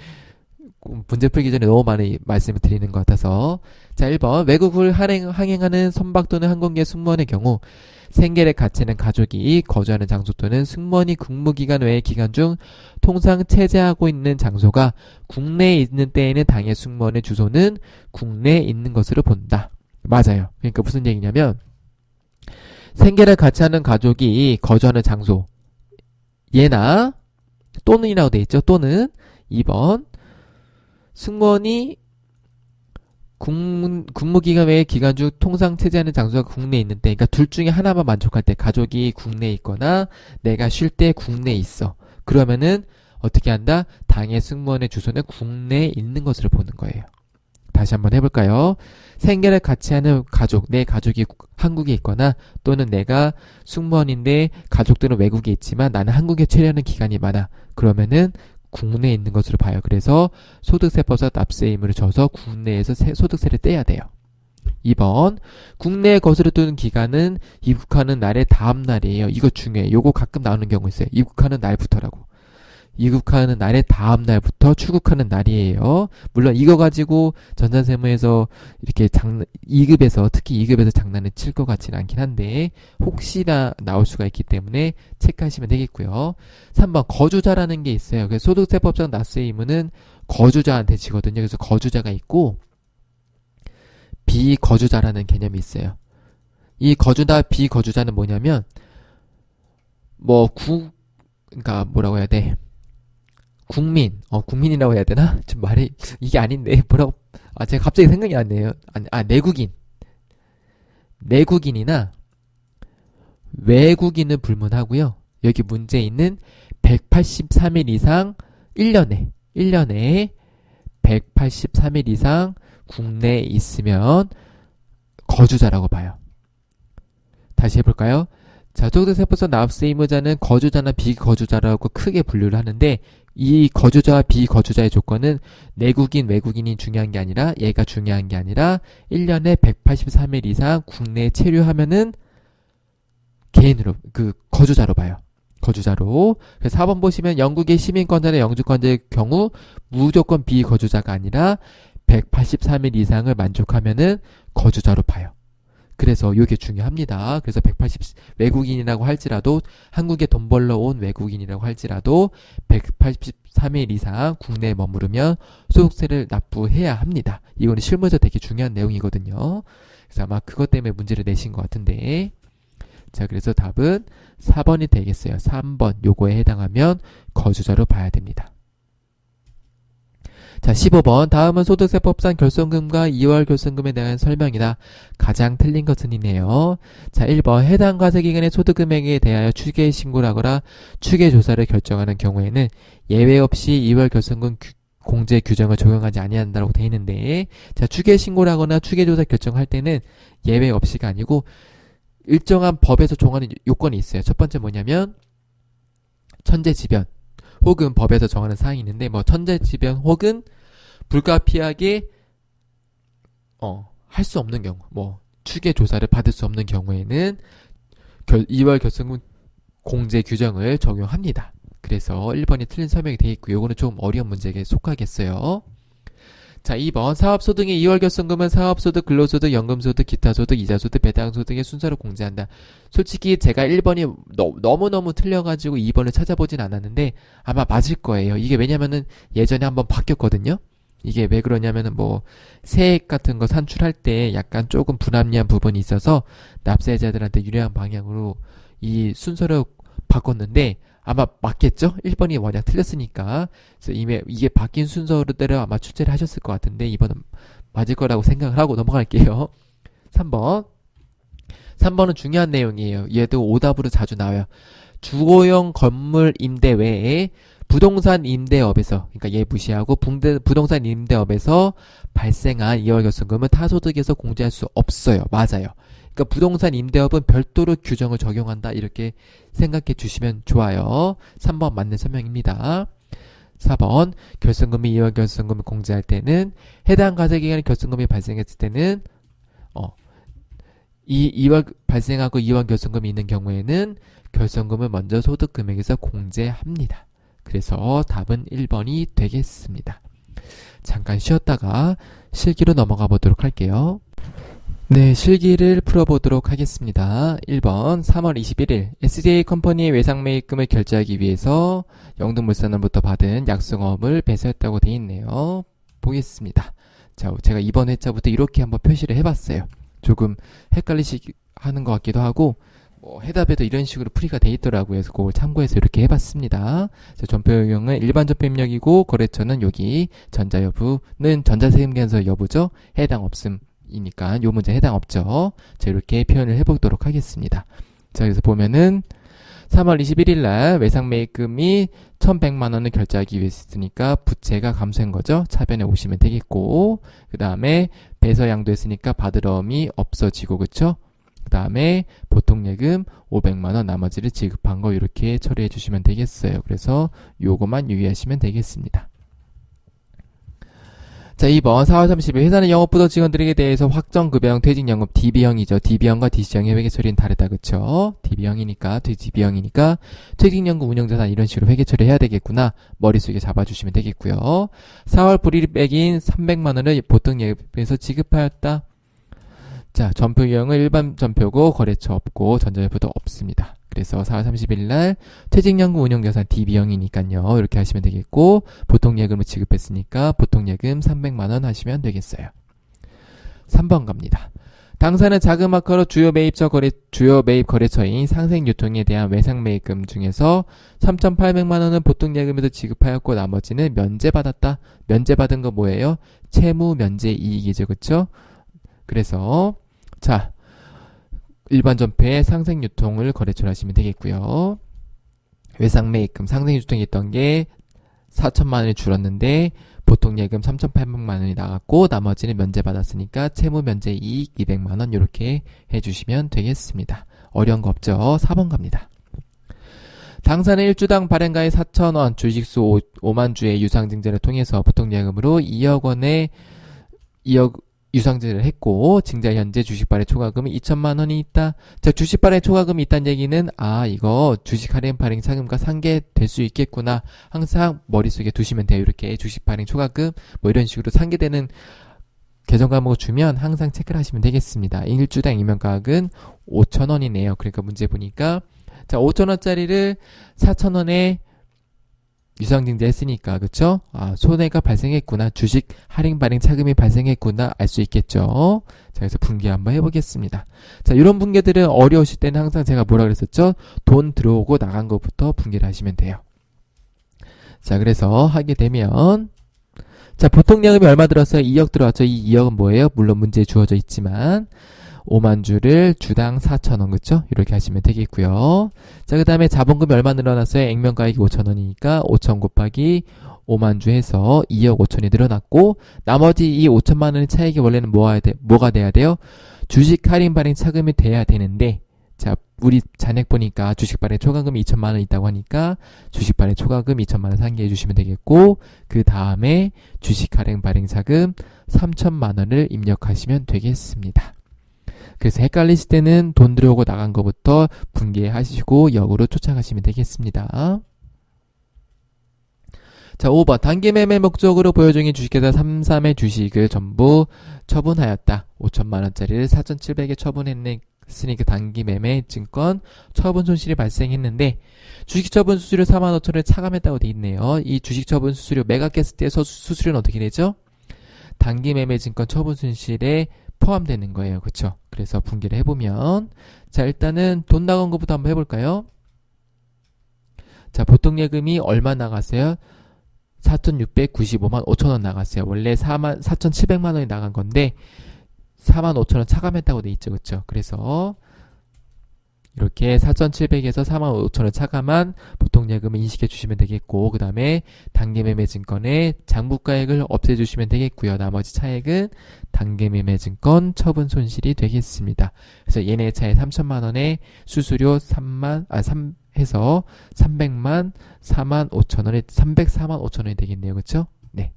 문제 풀기 전에 너무 많이 말씀을 드리는 것 같아서. 자, 1번 외국을 항행하는 선박 또는 항공기의 승무원의 경우 생계를 갖추는 가족이 거주하는 장소 또는 승무원이 근무기간 외의 기간 중 통상 체재하고 있는 장소가 국내에 있는 때에는 당해 승무원의 주소는 국내에 있는 것으로 본다. 맞아요. 그러니까 무슨 얘기냐면 생계를 같이하는 가족이 거주하는 장소 얘나 또는이라고 돼 있죠. 또는 2번 승무원이 근무기간 외의 기간 중 통상 체재하는 장소가 국내에 있는 때, 그러니까 둘 중에 하나만 만족할 때, 가족이 국내에 있거나 내가 쉴 때 국내에 있어. 그러면은 어떻게 한다? 당해 승무원의 주소는 국내에 있는 것으로 보는 거예요. 다시 한번 해볼까요? 생계를 같이 하는 가족, 내 가족이 한국에 있거나 또는 내가 승무원인데 가족들은 외국에 있지만 나는 한국에 체류하는 기간이 많아. 그러면은 국내에 있는 것으로 봐요. 그래서 소득세법상 납세 의무를 져서 국내에서 소득세를 떼야 돼요. 2번 국내에 거스르 두는 기간은 입국하는 날의 다음 날이에요. 이거 중요해요. 요거 가끔 나오는 경우 있어요. 입국하는 날부터라고. 입국하는 날의 다음 날부터 출국하는 날이에요. 물론 이거 가지고 전산세무에서 이렇게 2급에서 특히 2급에서 장난을 칠 것 같지는 않긴 한데 혹시나 나올 수가 있기 때문에 체크하시면 되겠고요. 3번 거주자라는 게 있어요. 그래서 소득세법상 납세 의무는 거주자한테 지거든요. 그래서 거주자가 있고 비거주자라는 개념이 있어요. 이 거주다 비거주자는 뭐냐면 그러니까 뭐라고 해야 돼? 국민이라고 해야 되나? 좀 말이 이게 아닌데 제가 갑자기 생각이 안 나네요. 내국인이나 외국인은 불문하고요. 여기 문제 있는 183일 이상 1년에 183일 이상 국내에 있으면 거주자라고 봐요. 다시 해볼까요? 자, 소득세법상 납세 의무자는 거주자나 비거주자라고 크게 분류를 하는데 이 거주자와 비거주자의 조건은 내국인, 외국인이 중요한 게 아니라 얘가 중요한 게 아니라 1년에 183일 이상 국내에 체류하면은 개인으로 거주자로 봐요. 거주자로. 그래서 4번 보시면 영국의 시민권자나 영주권자의 경우 무조건 비거주자가 아니라 183일 이상을 만족하면은 거주자로 봐요. 그래서 이게 중요합니다. 그래서 외국인이라고 할지라도 한국에 돈 벌러 온 외국인이라고 할지라도 183일 이상 국내에 머무르면 소득세를 납부해야 합니다. 이거는 실무에서 되게 중요한 내용이거든요. 그래서 아마 그것 때문에 문제를 내신 것 같은데 자, 그래서 답은 4번이 되겠어요. 3번 요거에 해당하면 거주자로 봐야 됩니다. 자, 15번. 다음은 소득세법상 결손금과 2월 결손금에 대한 설명이다. 가장 틀린 것은 이네요. 자, 1번. 해당 과세기간의 소득금액에 대하여 추계 신고를 하거나 추계 조사를 결정하는 경우에는 예외 없이 2월 결손금 공제 규정을 적용하지 아니한다고 되어 있는데 자, 추계 신고를 하거나 추계 조사 결정할 때는 예외 없이가 아니고 일정한 법에서 정하는 요건이 있어요. 첫 번째 뭐냐면 천재지변 혹은 법에서 정하는 사항이 있는데 천재지변 혹은 불가피하게 할 수 없는 경우 추계 조사를 받을 수 없는 경우에는 2월 결손금 공제 규정을 적용합니다. 그래서 1번이 틀린 설명이 되어 있고 요거는 좀 어려운 문제에 속하겠어요. 자, 2번. 사업소득의 2월 결손금은 사업소득, 근로소득, 연금소득, 기타소득, 이자소득, 배당소득의 순서로 공제한다. 솔직히 제가 1번이 너무너무 틀려가지고 2번을 찾아보진 않았는데 아마 맞을 거예요. 이게 왜냐면은 예전에 한번 바뀌었거든요. 이게 왜 그러냐면은 세액 같은 거 산출할 때 약간 조금 불합리한 부분이 있어서 납세자들한테 유리한 방향으로 이 순서를 바꿨는데 아마 맞겠죠? 1번이 워낙 틀렸으니까. 그래서 이게 바뀐 순서대로 아마 출제를 하셨을 것 같은데 2번은 맞을 거라고 생각을 하고 넘어갈게요. 3번. 3번은 중요한 내용이에요. 얘도 오답으로 자주 나와요. 주거용 건물 임대 외에 부동산 임대업에서, 그러니까 얘 무시하고 부동산 임대업에서 발생한 2월 결손금은 타소득에서 공제할 수 없어요. 맞아요. 그러니까 부동산 임대업은 별도로 규정을 적용한다 이렇게 생각해 주시면 좋아요. 3번 맞는 설명입니다. 4번 결손금이 2월 결손금을 공제할 때는 해당 과세기간에 결손금이 발생했을 때는 2월 발생하고 2월 결손금이 있는 경우에는 결손금을 먼저 소득금액에서 공제합니다. 그래서 답은 1번이 되겠습니다. 잠깐 쉬었다가 실기로 넘어가 보도록 할게요. 네, 실기를 풀어보도록 하겠습니다. 1번 3월 21일 SJ 컴퍼니의 외상매입금을 결제하기 위해서 영등물산으로부터 받은 약속어음을 배서했다고 되어 있네요. 보겠습니다. 자, 제가 이번 회차부터 이렇게 한번 표시를 해봤어요. 조금 헷갈리시하는 것 같기도 하고 해답에도 이런 식으로 풀이가 돼 있더라고요. 그래서 그걸 참고해서 이렇게 해봤습니다. 자, 전표용은 일반 전표 입력이고 거래처는 여기 전자 여부는 전자세금계산서 여부죠. 해당 없음 이니까 요 문제 해당 없죠. 자, 이렇게 표현을 해보도록 하겠습니다. 자, 그래서 보면은 3월 21일 날 외상매입금이 1,100만원을 결제하기 위해 했으니까 부채가 감소한 거죠. 차변에 오시면 되겠고 그 다음에 배서 양도했으니까 받을 어음이 없어지고 그쵸? 그 다음에 보통예금 500만원 나머지를 지급한 거 이렇게 처리해 주시면 되겠어요. 그래서 요거만 유의하시면 되겠습니다. 자, 2번 4월 30일 회사는 영업부도 직원들에게 대해서 확정급여형 퇴직연금 DB형이죠. DB형과 DC형의 회계 처리는 다르다. 그쵸? DB형이니까 퇴직연금 운영자산 이런 식으로 회계 처리해야 되겠구나. 머릿속에 잡아주시면 되겠고요. 4월 불이익액인 300만원을 보통예금에서 지급하였다. 자, 전표 유형은 일반 전표고 거래처 없고 전자전표도 없습니다. 그래서 4월 30일 날 퇴직연금 운용자산 DB형이니까요. 이렇게 하시면 되겠고 보통예금을 지급했으니까 보통예금 300만원 하시면 되겠어요. 3번 갑니다. 당사는 자그마카로 주요 매입 거래처인 상생유통에 대한 외상 매입금 중에서 3,800만원은 보통예금에서 지급하였고 나머지는 면제받았다. 면제받은 거 뭐예요? 채무 면제 이익이죠. 그쵸? 그래서 자, 일반 전폐의 상생유통을 거래처로 하시면 되겠고요. 외상 매입금 상생유통이 있던 게 4천만원이 줄었는데 보통 예금 3,800만원이 나갔고 나머지는 면제받았으니까 채무 면제 이익 200만원 이렇게 해주시면 되겠습니다. 어려운 거 없죠? 4번 갑니다. 당사는 1주당 발행가의 4,000원 주식수 5만 주의 유상증자를 통해서 보통 예금으로 2억 원의 2억 유상증자를 했고 증자 현재 주식 발행 초과금이 2천만 원이 있다. 자, 주식 발행 초과금이 있다는 얘기는 이거 주식 할인 발행 차금과 상계될 수 있겠구나. 항상 머릿속에 두시면 돼요. 이렇게 주식 발행 초과금 뭐 이런 식으로 상계되는 계정 과목을 주면 항상 체크를 하시면 되겠습니다. 1주당 임명가액은 5,000원이네요. 그러니까 문제 보니까 자, 5,000원짜리를 4,000원에 유상증자 했으니까 그쵸? 손해가 발생했구나. 주식 할인 발행 차금이 발생했구나. 알 수 있겠죠? 자, 그래서 분개 한번 해보겠습니다. 자, 이런 분개들은 어려우실 때는 항상 제가 뭐라 그랬었죠? 돈 들어오고 나간 것부터 분개를 하시면 돼요. 자, 그래서 하게 되면 자, 보통 예금이 얼마 들었어요? 2억 들어왔죠? 이 2억은 뭐예요? 물론 문제에 주어져 있지만 5만 주를 주당 4,000원 그쵸? 이렇게 하시면 되겠고요. 자, 그 다음에 자본금이 얼마 늘어났어요? 액면가액이 5,000원이니까 5,000 곱하기 5만 주 해서 2억 5천이 늘어났고 나머지 이 5천만 원의 차익이 원래는 뭐가 돼야 돼요? 주식 할인 발행 차금이 돼야 되는데 자, 우리 잔액 보니까 주식 발행 초과금이 2천만 원 있다고 하니까 주식 발행 초과금 2천만 원 상기해 주시면 되겠고 그 다음에 주식 할인 발행 차금 3천만 원을 입력하시면 되겠습니다. 그래서 헷갈리실 때는 돈 들어오고 나간 것부터 분개하시고 역으로 쫓아가시면 되겠습니다. 자, 5번 단기 매매 목적으로 보유 중인 주식회사 3삼의 주식을 전부 처분하였다. 5천만원짜리를 4,700에 처분했으니까 단기 매매 증권 처분 손실이 발생했는데 주식 처분 수수료 45,000원을 차감했다고 돼 있네요. 이 주식 처분 수수료 매각했을 때 수수료는 어떻게 되죠? 단기 매매 증권 처분 손실에 포함되는 거예요. 그쵸? 그래서 분개를 해보면 자, 일단은 돈 나간 것부터 한번 해볼까요? 자, 보통 예금이 얼마 나갔어요? 4,695만 5천원 나갔어요. 원래 4,700만원이 나간 건데 45,000원 차감했다고 돼 있죠. 그쵸? 그래서 이렇게 4,700에서 45,000원 차감한 보통 예금을 인식해 주시면 되겠고 그 다음에 단기 매매 증권의 장부가액을 없애 주시면 되겠고요. 나머지 차액은 단기 매매 증권 처분 손실이 되겠습니다. 그래서 얘네 차에 3천만원에 수수료 3 해서 300만 4만 5천원에 304만 5천원이 되겠네요. 그쵸? 네.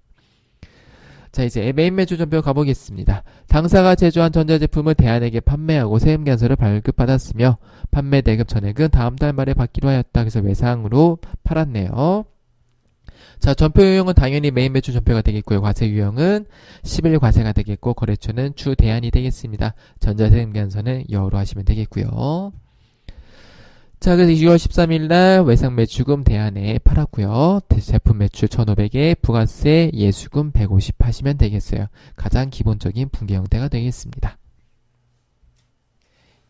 자, 이제 메인 매출 전표 가보겠습니다. 당사가 제조한 전자제품을 대안에게 판매하고 세금계산서를 발급받았으며 판매 대급 전액은 다음 달 말에 받기로 하였다. 그래서 외상으로 팔았네요. 자, 전표 유형은 당연히 메인 매출 전표가 되겠고요. 과세 유형은 10일 과세가 되겠고 거래처는 주 대안이 되겠습니다. 전자세금계산서는 여로 하시면 되겠고요. 자, 그래서 6월 13일 날 외상 매출금 대안에 팔았고요. 제품 매출 1,500에 부가세 예수금 150 하시면 되겠어요. 가장 기본적인 분계 형태가 되겠습니다.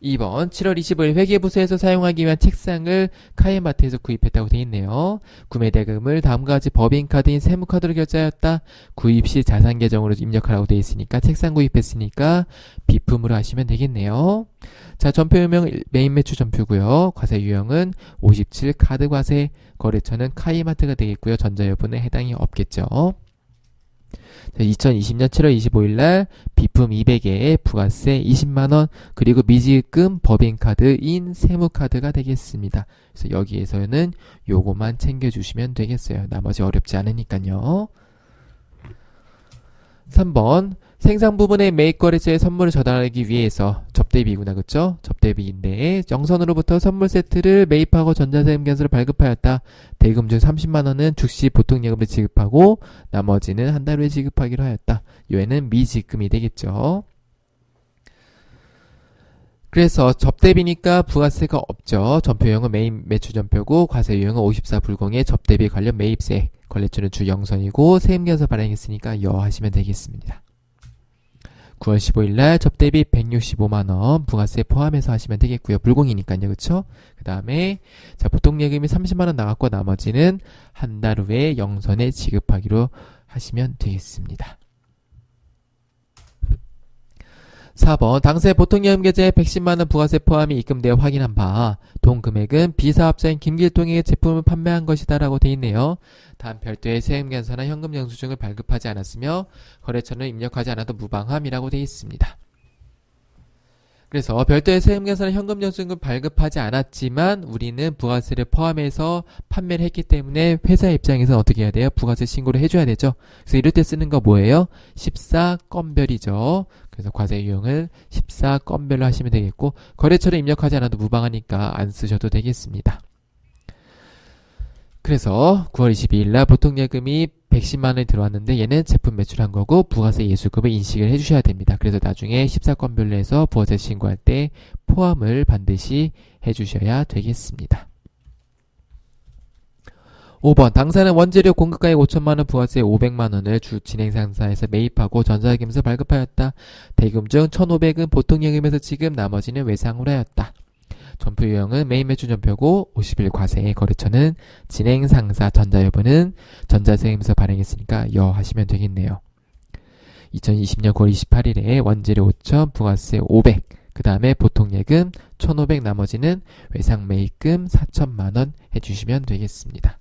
2번 7월 25일 회계부서에서 사용하기 위한 책상을 카이마트에서 구입했다고 되어 있네요. 구매 대금을 다음과 같이 법인카드인 세무카드로 결제하였다. 구입 시 자산계정으로 입력하라고 되어 있으니까 책상 구입했으니까 비품으로 하시면 되겠네요. 자, 전표 유형 메인 매출 전표고요. 과세 유형은 57 카드 과세, 거래처는 카이마트가 되겠고요. 전자여부는 해당이 없겠죠. 자, 2020년 7월 25일 날 비품 200에 부가세 20만원 그리고 미지급 법인카드인 세무카드가 되겠습니다. 그래서 여기에서는 요거만 챙겨주시면 되겠어요. 나머지 어렵지 않으니까요. 3번 생산 부분의 매입 거래처에 선물을 전달하기 위해서 접대비구나 그쵸? 접대비인데 영선으로부터 선물 세트를 매입하고 전자세금계산서를 발급하였다. 대금 중 30만원은 즉시 보통예금을 지급하고 나머지는 한 달 후에 지급하기로 하였다. 요에는 미지급이 되겠죠. 그래서 접대비니까 부가세가 없죠. 전표유형은 메인 매출 전표고 과세 유형은 54 불공의 접대비 관련 매입세, 거래처는 주 영선이고 세금계산서 발행했으니까 여 하시면 되겠습니다. 9월 15일 날 접대비 165만원 부가세 포함해서 하시면 되겠고요. 불공이니까요. 그쵸? 그 다음에 자 보통 예금이 30만원 나갔고 나머지는 한 달 후에 영선에 지급하기로 하시면 되겠습니다. 4번 당사의 보통예금 계좌에 110만원 부가세 포함이 입금되어 확인한 바 돈 금액은 비사업자인 김길동에게 제품을 판매한 것이다 라고 되어 있네요. 단 별도의 세금계산서나 현금 영수증을 발급하지 않았으며 거래처는 입력하지 않아도 무방함이라고 되어 있습니다. 그래서 별도의 세금계산서나 현금 영수증을 발급하지 않았지만 우리는 부가세를 포함해서 판매를 했기 때문에 회사 입장에서는 어떻게 해야 돼요? 부가세 신고를 해줘야 되죠. 그래서 이럴 때 쓰는 거 뭐예요? 14건별이죠. 그래서 과세 유형을 14건별로 하시면 되겠고 거래처를 입력하지 않아도 무방하니까 안 쓰셔도 되겠습니다. 그래서 9월 22일 날 보통예금이 110만원이 들어왔는데 얘는 제품 매출한 거고 부가세 예수급을 인식을 해주셔야 됩니다. 그래서 나중에 14건별로 해서 부가세 신고할 때 포함을 반드시 해주셔야 되겠습니다. 5번 당사는 원재료 공급가액 5천만원 부가세 500만원을 주 진행상사에서 매입하고 전자기금에서 발급하였다. 대금 중 1,500은 보통예금에서 지급 나머지는 외상으로 하였다. 전표 유형은 메인 매출 전표고 50일 과세 거래처는 진행상사 전자여부는 전자세금에서 발행했으니까 여 하시면 되겠네요. 2020년 9월 28일에 원재료 5천 부가세 500 그 다음에 보통예금 1,500 나머지는 외상매입금 4천만원 해주시면 되겠습니다.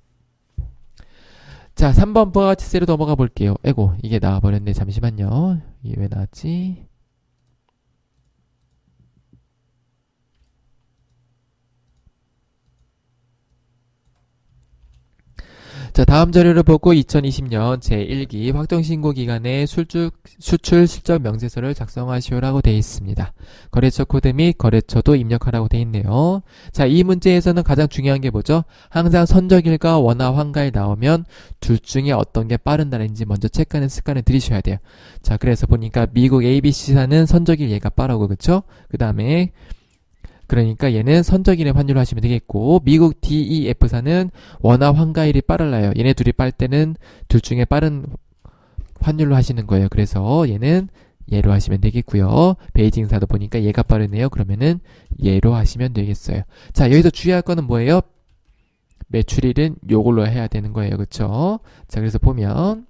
자 3번 부가가치세로 넘어가 볼게요. 에고 이게 나와버렸네. 잠시만요. 이게 왜 나왔지? 자 다음 자료를 보고 2020년 제1기 확정신고기간에 수출 실적 명세서를 작성하시오라고 되어 있습니다. 거래처 코드 및 거래처도 입력하라고 되어 있네요. 자 이 문제에서는 가장 중요한 게 뭐죠? 항상 선적일과 원화 환가일 나오면 둘 중에 어떤 게 빠른 날인지 먼저 체크하는 습관을 들이셔야 돼요. 자 그래서 보니까 미국 ABC사는 선적일 얘가 빠르고 그쵸? 그 다음에 그러니까 얘는 선적일에 환율을 하시면 되겠고 미국 DEF사는 원화 환가일이 빠르나요. 얘네 둘이 빨 때는 둘 중에 빠른 환율로 하시는 거예요. 그래서 얘는 얘로 하시면 되겠고요. 베이징사도 보니까 얘가 빠르네요. 그러면은 얘로 하시면 되겠어요. 자 여기서 주의할 거는 뭐예요? 매출일은 요걸로 해야 되는 거예요. 그쵸? 자 그래서 보면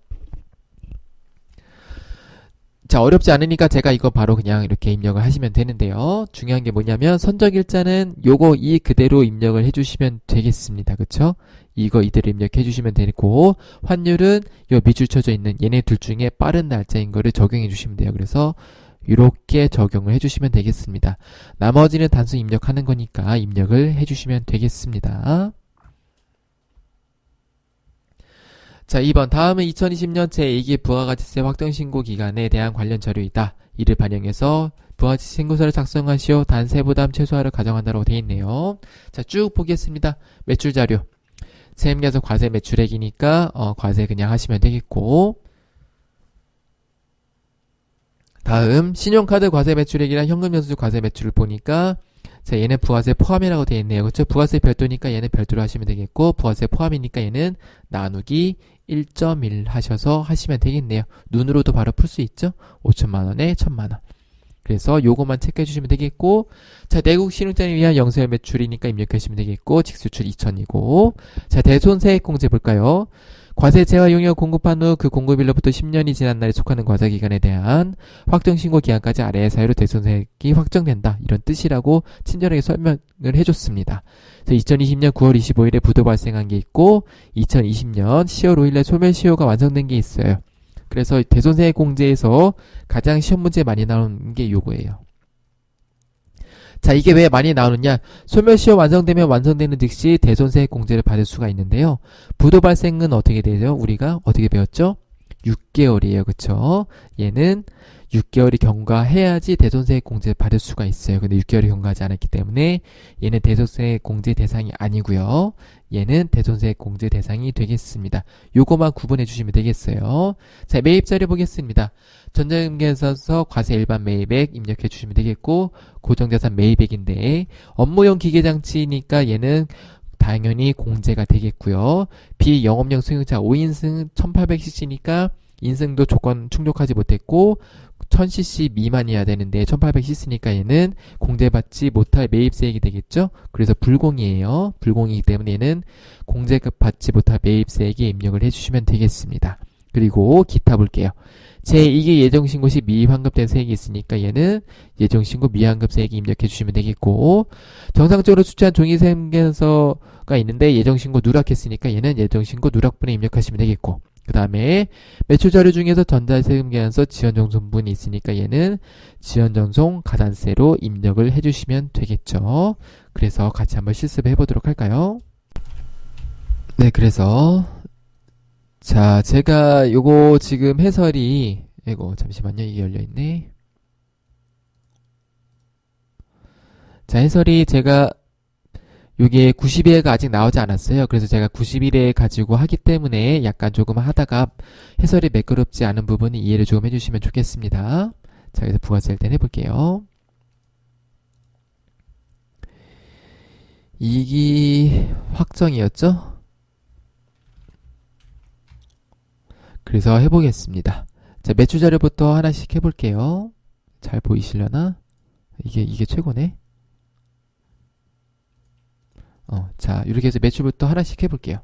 자 어렵지 않으니까 제가 이거 바로 그냥 이렇게 입력을 하시면 되는데요. 중요한 게 뭐냐면 선적일자는 요거 이 그대로 입력을 해주시면 되겠습니다. 그쵸? 이거 이대로 입력해 주시면 되고 환율은 요 밑줄 쳐져 있는 얘네 둘 중에 빠른 날짜인 거를 적용해 주시면 돼요. 그래서 이렇게 적용을 해주시면 되겠습니다. 나머지는 단순 입력하는 거니까 입력을 해주시면 되겠습니다. 자 2번 다음은 2020년 제2기 부가가치세 확정신고 기간에 대한 관련 자료이다. 이를 반영해서 부가가치세 신고서를 작성하시오. 단 세부담 최소화를 가정한다고 되어 있네요. 자 쭉 보겠습니다. 매출 자료 세금계산 과세 매출액이니까 과세 그냥 하시면 되겠고 다음 신용카드 과세 매출액이랑 현금영수증 과세 매출을 보니까 자 얘는 부가세 포함이라고 되어 있네요. 그렇죠? 부가세 별도니까 얘는 별도로 하시면 되겠고 부가세 포함이니까 얘는 나누기 1.1 하셔서 하시면 되겠네요. 눈으로도 바로 풀 수 있죠? 5천만원에 1,000만원. 그래서 요거만 체크해 주시면 되겠고 자 내국 신용자에 위한 영세 매출이니까 입력하시면 되겠고 직수출 2천이고 자 대손세액 공제 볼까요? 과세 재화 용역 공급한 후 그 공급일로부터 10년이 지난 날에 속하는 과세기간에 대한 확정신고 기간까지 아래의 사유로 대손세액이 확정된다. 이런 뜻이라고 친절하게 설명을 해줬습니다. 2020년 9월 25일에 부도 발생한 게 있고 2020년 10월 5일에 소멸시효가 완성된 게 있어요. 그래서 대손세액 공제에서 가장 시험 문제에 많이 나오는 게 요거예요. 자 이게 왜 많이 나오느냐 소멸시효 완성되면 완성되는 즉시 대손세액 공제를 받을 수가 있는데요. 부도 발생은 어떻게 되죠? 우리가 어떻게 배웠죠? 6개월이에요. 그쵸? 얘는 6개월이 경과해야지 대손세액 공제를 받을 수가 있어요. 근데 6개월이 경과하지 않았기 때문에 얘는 대손세액 공제 대상이 아니고요. 얘는 대손세액 공제 대상이 되겠습니다. 요거만 구분해 주시면 되겠어요. 자 매입자료 보겠습니다. 전자금계산서 과세 일반 매입액 입력해 주시면 되겠고 고정자산 매입액인데 업무용 기계장치니까 얘는 당연히 공제가 되겠고요. 비영업용 승용차 5인승 1800cc니까 인증도 조건 충족하지 못했고 1000cc 미만이어야 되는데 1800cc니까 얘는 공제받지 못할 매입세액이 되겠죠. 그래서 불공이에요. 불공이기 때문에 얘는 공제급 받지 못할 매입세액에 입력을 해주시면 되겠습니다. 그리고 기타 볼게요. 제2기 예정신고 시 미환급된 세액이 있으니까 얘는 예정신고 미환급세액이 입력해 주시면 되겠고, 정상적으로 수취한 종이세무계산서가 있는데 예정신고 누락했으니까 얘는 예정신고 누락분에 입력하시면 되겠고, 그 다음에 매출자료 중에서 전자세금계산서 지연정송분이 있으니까 얘는 지연정송 가산세로 입력을 해주시면 되겠죠. 그래서 같이 한번 실습해 보도록 할까요? 네, 그래서 자, 제가 요거 지금 해설이, 이거 잠시만요. 이게 열려있네. 자, 해설이 제가 요게 90회가 아직 나오지 않았어요. 그래서 제가 91회 가지고 하기 때문에 약간 조금 하다가 해설이 매끄럽지 않은 부분은 이해를 조금 해주시면 좋겠습니다. 자, 그래서 부가세 일단 해볼게요. 이익이 확정이었죠? 그래서 해보겠습니다. 자, 매출 자료부터 하나씩 해볼게요. 잘 보이시려나? 이게 최고네. 자, 이렇게 해서 매출부터 하나씩 해볼게요.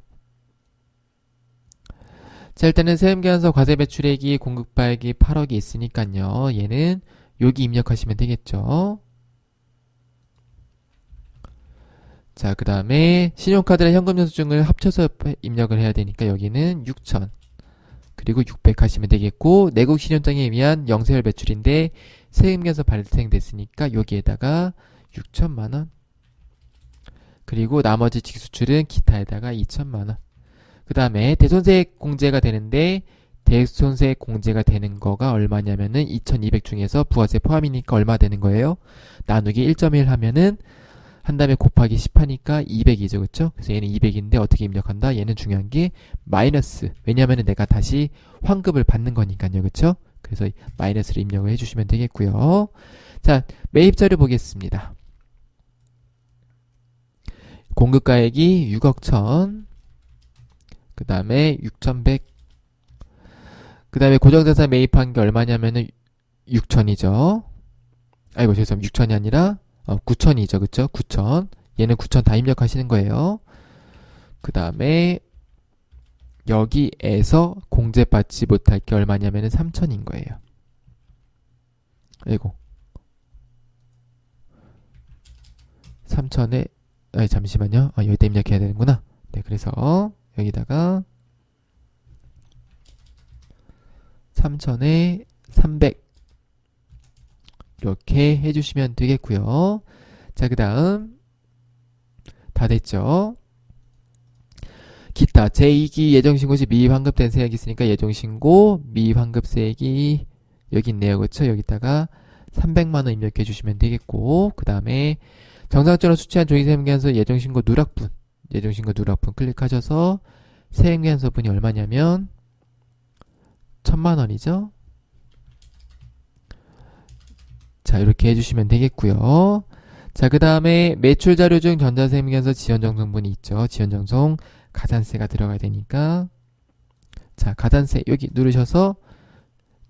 자, 일단은 세금계산서 과세 매출액이 공급가액이 8억이 있으니까요. 얘는 여기 입력하시면 되겠죠. 자, 그 다음에 신용카드랑 현금영수증을 합쳐서 입력을 해야 되니까 여기는 6천. 그리고 600 하시면 되겠고, 내국 신용장에 의한 영세월 매출인데 세금계산서 발생됐으니까 여기에다가 6천만원. 그리고 나머지 직수출은 기타에다가 2천만원. 그 다음에 대손세액 공제가 되는데 대손세액 공제가 되는 거가 얼마냐면은 2200 중에서 부가세 포함이니까 얼마 되는 거예요? 나누기 1.1 하면은 한 다음에 곱하기 10 하니까 200이죠. 그쵸? 그래서 얘는 200인데 어떻게 입력한다? 얘는 중요한 게 마이너스. 왜냐면은 내가 다시 환급을 받는 거니까요. 그쵸? 그래서 마이너스를 입력을 해주시면 되겠고요. 자, 매입자료 보겠습니다. 공급가액이 6억 1000. 그 다음에 6100. 그 다음에 고정자산 매입한 게 얼마냐면은 6000이죠. 아이고, 죄송합니다. 6000이 아니라 9000이죠. 그쵸? 9000. 얘는 9000 다 입력하시는 거예요. 그 다음에 여기에서 공제받지 못할 게 얼마냐면은 3000인 거예요. 아이고. 3000에 잠시만요. 여기다 입력해야 되는구나. 네, 그래서 여기다가 3000에 300 이렇게 해주시면 되겠고요. 자, 그 다음 다 됐죠? 기타 제2기 예정신고 시 미환급된 세액이 있으니까 예정신고 미환급세액이 여기 있네요. 그렇죠? 여기다가 300만원 입력해 주시면 되겠고, 그 다음에 정상적으로 수취한 종이세금계산서 예정신고 누락분, 예정신고 누락분 클릭하셔서 세금계산서분이 얼마냐면 1000만원이죠. 자, 이렇게 해주시면 되겠고요. 자, 그 다음에 매출자료 중 전자세금계산서 지연정송분이 있죠. 지연정송 가산세가 들어가야 되니까, 자, 가산세 여기 누르셔서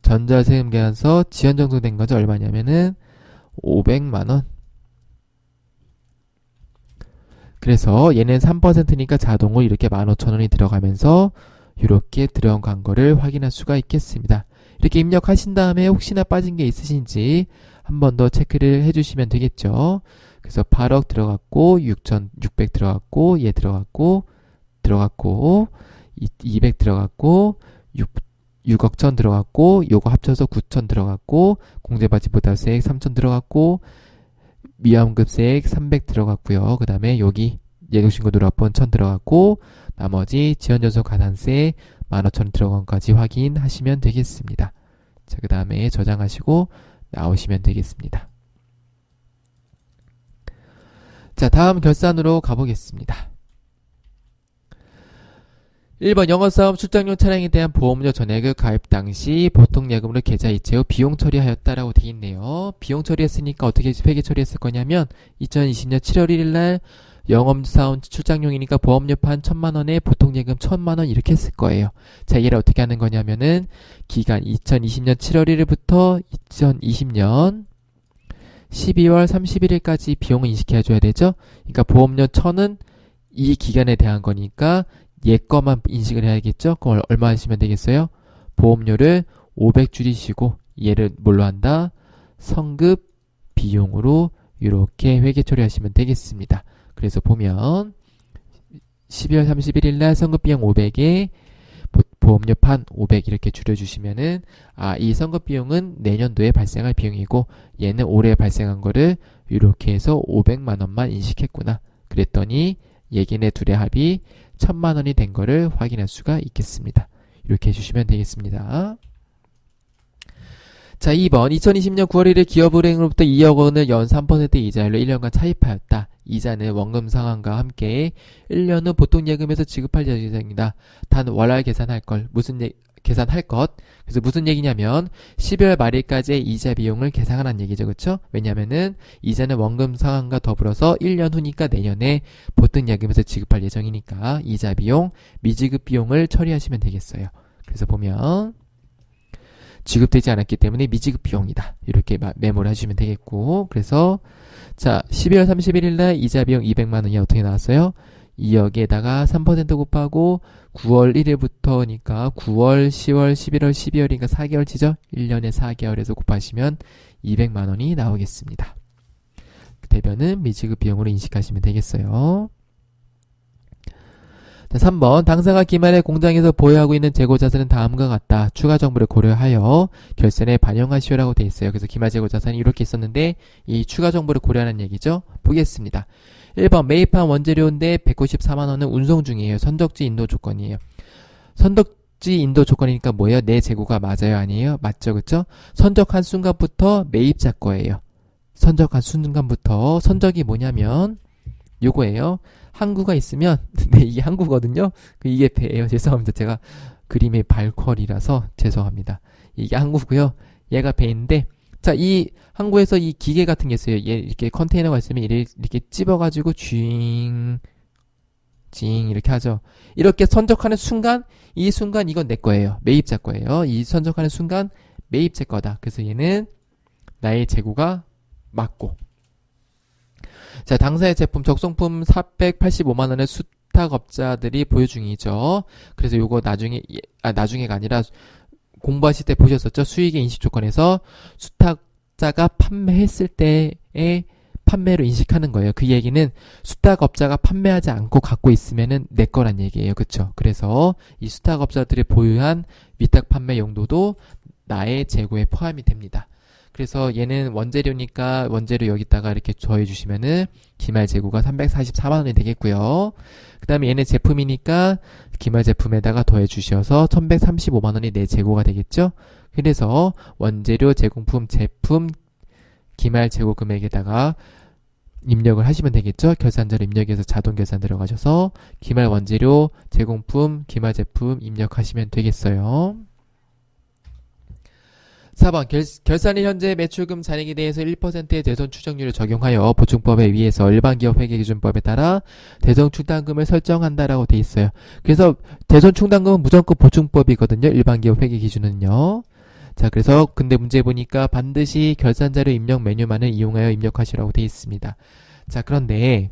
전자세금계산서 지연정송된 거죠. 얼마냐면은 500만원. 그래서 얘는 3%니까 자동으로 이렇게 15,000원이 들어가면서 이렇게 들어간 거를 확인할 수가 있겠습니다. 이렇게 입력하신 다음에 혹시나 빠진 게 있으신지 한 번 더 체크를 해주시면 되겠죠. 그래서 8억 들어갔고 6,600 들어갔고 얘 들어갔고 200 들어갔고 6억 1000 들어갔고 요거 합쳐서 9,000 들어갔고 공제받지 못할 세액 3,000 들어갔고 미환급세액 300 들어갔고요. 그 다음에 여기 예정신고 누락분 1000 들어갔고 나머지 지연정송 가산세 15,000 들어간 것까지 확인하시면 되겠습니다. 자, 그 다음에 저장하시고 나오시면 되겠습니다. 자, 다음 결산으로 가보겠습니다. 1번 영업사업 출장용 차량에 대한 보험료 전액을 가입 당시 보통예금으로 계좌 이체 후 비용 처리하였다라고 되어 있네요. 비용 처리했으니까 어떻게 회계 처리했을 거냐면 2020년 7월 1일 날 영업사원 출장용이니까 보험료판 1,000만원에 보통예금 1,000만원 이렇게 했을 거예요. 자, 얘를 어떻게 하는 거냐면은 기간 2020년 7월 1일부터 2020년 12월 31일까지 비용을 인식해줘야 되죠. 그러니까 보험료 1,000은 이 기간에 대한 거니까 얘 거만 인식을 해야겠죠. 그럼 얼마 하시면 되겠어요? 보험료를 500 줄이시고 얘를 뭘로 한다? 성급 비용으로 이렇게 회계 처리하시면 되겠습니다. 그래서 보면 12월 31일 날 성급 비용 500에 보험료판 500 이렇게 줄여주시면은 이 성급 비용은 내년도에 발생할 비용이고 얘는 올해 발생한 거를 이렇게 해서 500만 원만 인식했구나. 그랬더니 얘기네 둘의 합이 1,000만 원이 된 거를 확인할 수가 있겠습니다. 이렇게 해주시면 되겠습니다. 자, 2번 2020년 9월 1일 기업은행으로부터 2억 원을 연 3% 이자율로 1년간 차입하였다. 이자는 원금 상환과 함께 1년 후 보통 예금에서 지급할 예정이다. 단 월할 계산할 걸. 계산할 것. 그래서 무슨 얘기냐면 12월 말일까지의 이자 비용을 계산하라는 얘기죠. 그렇죠? 왜냐면은 이자는 원금 상환과 더불어서 1년 후니까 내년에 보통 예금에서 지급할 예정이니까 이자 비용, 미지급 비용을 처리하시면 되겠어요. 그래서 보면 지급되지 않았기 때문에 미지급 비용이다. 이렇게 메모를 해주시면 되겠고, 그래서 자 12월 31일 날 이자 비용 200만 원이 어떻게 나왔어요? 2억에다가 3% 곱하고 9월 1일부터니까 9월, 10월, 11월, 12월이니까 4개월치죠? 1년에 4개월에서 곱하시면 200만 원이 나오겠습니다. 대변은 미지급 비용으로 인식하시면 되겠어요. 자, 3번 당사가 기말에 공장에서 보유하고 있는 재고자산은 다음과 같다. 추가 정보를 고려하여 결산에 반영하시오라고 되어 있어요. 그래서 기말 재고자산이 이렇게 있었는데 이 추가 정보를 고려하는 얘기죠. 보겠습니다. 1번 매입한 원재료인데 194만 원은 운송 중이에요. 선적지 인도 조건이에요. 선적지 인도 조건이니까 뭐예요? 내 재고가 맞아요? 아니에요? 맞죠? 그쵸? 선적한 순간부터 매입자 거예요. 선적한 순간부터 선적이 뭐냐면 요거예요. 항구가 있으면 네, 이게 항구거든요. 이게 배예요. 죄송합니다. 제가 그림의 발퀄이라서 죄송합니다. 이게 항구고요. 얘가 배인데 자, 이 항구에서 이 기계 같은 게 있어요. 얘 이렇게 컨테이너가 있으면 이렇게 찝어가지고 징 이렇게 하죠. 이렇게 선적하는 순간 이 순간 이건 내 거예요. 매입자 거예요. 이 선적하는 순간 매입자 거다. 그래서 얘는 나의 재고가 맞고 자, 당사의 제품 적성품 485만원의 수탁업자들이 보유 중이죠. 그래서 요거 나중에가 아니라 공부하실 때 보셨었죠? 수익의 인식 조건에서 수탁자가 판매했을 때의 판매로 인식하는 거예요. 그 얘기는 수탁업자가 판매하지 않고 갖고 있으면은 내 거란 얘기예요. 그쵸? 그래서 이 수탁업자들이 보유한 위탁 판매 용도도 나의 재고에 포함이 됩니다. 그래서 얘는 원재료니까 원재료 여기다가 이렇게 더해 주시면은 기말 재고가 344만 원이 되겠고요. 그 다음에 얘는 제품이니까 기말 제품에다가 더해 주셔서 1135만 원이 내 재고가 되겠죠. 그래서 원재료, 제공품, 제품, 기말 재고 금액에다가 입력을 하시면 되겠죠. 결산자를 입력해서 자동 결산 들어가셔서 기말 원재료, 제공품, 기말 제품 입력하시면 되겠어요. 4번 결산일 현재 매출금 잔액에 대해서 1%의 대손 추정률을 적용하여 보충법에 의해서 일반기업 회계기준법에 따라 대손 충당금을 설정한다라고 돼 있어요. 그래서 대손 충당금은 무조건 보충법이거든요. 일반기업 회계기준은요. 자, 그래서 근데 문제 보니까 반드시 결산자료 입력 메뉴만을 이용하여 입력하시라고 돼 있습니다. 자, 그런데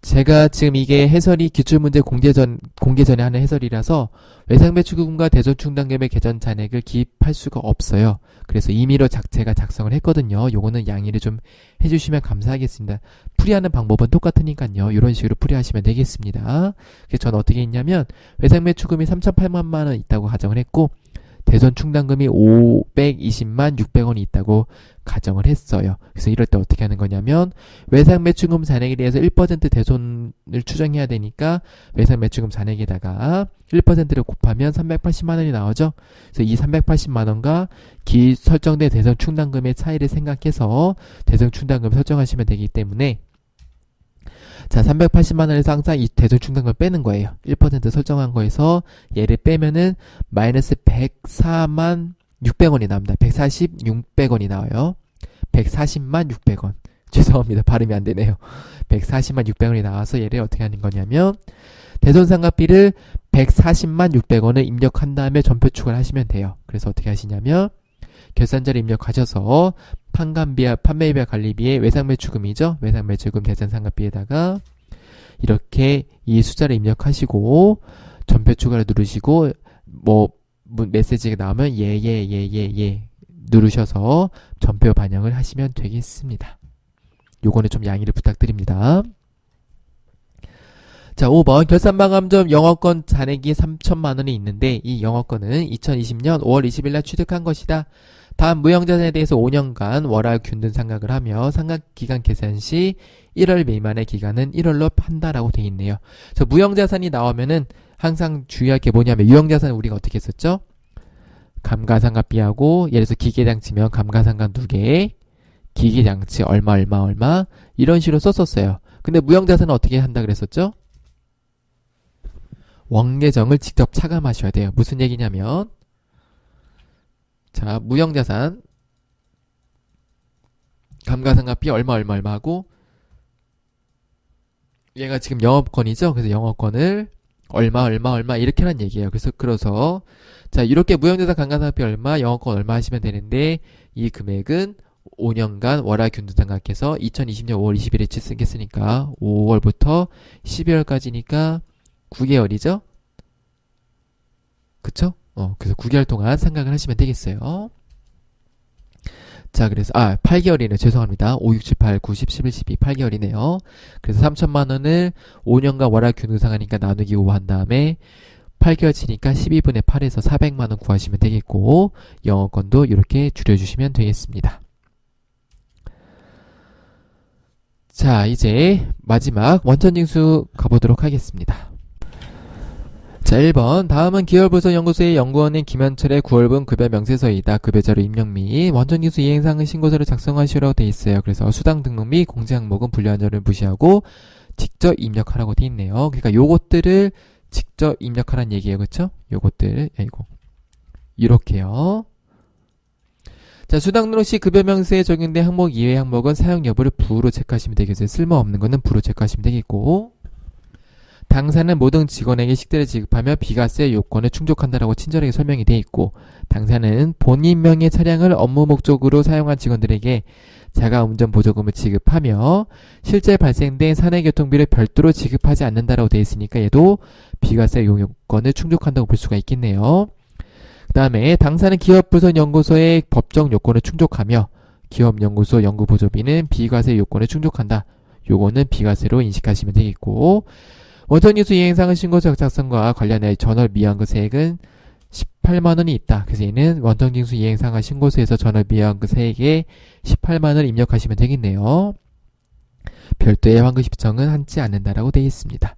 제가 지금 이게 해설이 기출문제 공개 전에 하는 해설이라서 외상매출금과 대손충당금의 계전 잔액을 기입할 수가 없어요. 그래서 임의로 제가 작성을 했거든요. 요거는 양해를 좀 해주시면 감사하겠습니다. 풀이하는 방법은 똑같으니까요. 이런 식으로 풀이하시면 되겠습니다. 그래서 저는 어떻게 했냐면 외상매출금이 3,800만 원 있다고 가정을 했고 대손충당금이 520만 600원이 있다고 가정을 했어요. 그래서 이럴 때 어떻게 하는 거냐면 외상매출금 잔액에 대해서 1% 대손을 추정해야 되니까 외상매출금 잔액에다가 1%를 곱하면 380만 원이 나오죠. 그래서 이 380만 원과 설정된 대손충당금의 차이를 생각해서 대손충당금을 설정하시면 되기 때문에 자, 380만 원에서 항상 이 대손충당금을 빼는 거예요. 1% 설정한 거에서 얘를 빼면은 마이너스 104만 600원이 나옵니다. 140, 600원이 나와요. 140만 600원. 죄송합니다. 발음이 안 되네요. 140만 600원이 나와서 얘를 어떻게 하는 거냐면 대손상가비를 140만 600원을 입력한 다음에 전표 추가를 하시면 돼요. 그래서 어떻게 하시냐면 결산자를 입력하셔서 판매비와 관리비의 외상매출금이죠. 외상매출금 대손상가비에다가 이렇게 이 숫자를 입력하시고 전표 추가를 누르시고 뭐 메시지가 나오면 예 누르셔서 전표 반영을 하시면 되겠습니다. 요거는 좀 양해를 부탁드립니다. 자, 5번 결산마감점 영업권 잔액이 3천만 원이 있는데 이 영업권은 2020년 5월 20일 날 취득한 것이다. 다음 무형자산에 대해서 5년간 월화 균등 상각을 하며 상각기간 계산 시 1월 미만의 기간은 1월로 한다라고 되어 있네요. 그래서 무형자산이 나오면은 항상 주의할 게 뭐냐면 유형자산은 우리가 어떻게 했었죠? 감가상각비하고 예를 들어서 기계장치면 감가상각 2개, 기계장치 얼마 이런 식으로 썼었어요. 근데 무형자산은 어떻게 한다 그랬었죠? 원계정을 직접 차감하셔야 돼요. 무슨 얘기냐면 자, 무형자산 감가상각비 얼마 하고 얘가 지금 영업권이죠. 그래서 영업권을 얼마 이렇게 하는 얘기예요. 그래서 자, 이렇게 무형자산 감가상각비 얼마, 영업권 얼마 하시면 되는데 이 금액은 5년간 월화 균등상각해서 2020년 5월 20일에 취득했으니까 5월부터 12월까지니까 9개월이죠? 그쵸? 그래서 9개월 동안 상각을 하시면 되겠어요. 자, 그래서 8개월이네요. 죄송합니다. 5, 6, 7, 8, 9, 10, 11, 12, 8개월이네요. 그래서 3천만 원을 5년간 월화 균등상하니까 나누기 5 한 다음에 8개월 치니까 12분의 8에서 400만 원 구하시면 되겠고 영업권도 이렇게 줄여주시면 되겠습니다. 자, 이제 마지막 원천징수 가보도록 하겠습니다. 자, 1번 다음은 기업부서연구소의 연구원인 김현철의 9월분 급여 명세서이다. 급여자료 입력 및 원천징수 이행상의 신고서를 작성하시라고 되어 있어요. 그래서 수당 등록 및 공제 항목은 불리한 점을 무시하고 직접 입력하라고 되어 있네요. 그러니까 요것들을 직접 입력하라는 얘기예요. 그쵸? 요것들 이렇게요. 자, 수당 등록 시 급여 명세에 적용된 항목 이외의 항목은 사용 여부를 부로 체크하시면 되겠어요. 쓸모없는 거는 부로 체크하시면 되겠고 당사는 모든 직원에게 식대를 지급하며 비과세 요건을 충족한다라고 친절하게 설명이 되어 있고 당사는 본인 명의 차량을 업무 목적으로 사용한 직원들에게 자가운전 보조금을 지급하며 실제 발생된 사내교통비를 별도로 지급하지 않는다라고 되어 있으니까 얘도 비과세 요건을 충족한다고 볼 수가 있겠네요. 그 다음에 당사는 기업부선연구소의 법정 요건을 충족하며 기업연구소 연구보조비는 비과세 요건을 충족한다. 요거는 비과세로 인식하시면 되겠고 원천징수 이행상의 신고서 작성과 관련해 전월 미환급 세액은 18만원이 있다. 그래서 얘는 원천징수 이행상의 신고서에서 전월 미환급 세액에 18만원을 입력하시면 되겠네요. 별도의 환급 신청은 하지 않는다라고 되어 있습니다.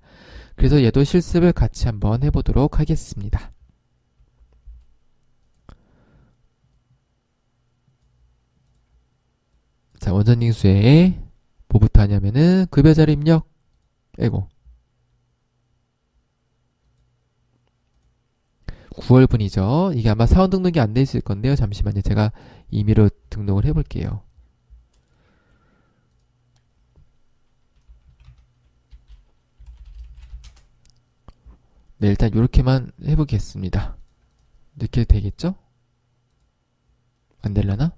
그래서 얘도 실습을 같이 한번 해보도록 하겠습니다. 자, 원천징수에 뭐부터 하냐면은 급여자료 입력 9월분이죠. 이게 아마 사원 등록이 안 돼 있을 건데요. 잠시만요. 제가 임의로 등록을 해볼게요. 네, 일단 이렇게만 해보겠습니다. 이렇게 되겠죠? 안 되려나?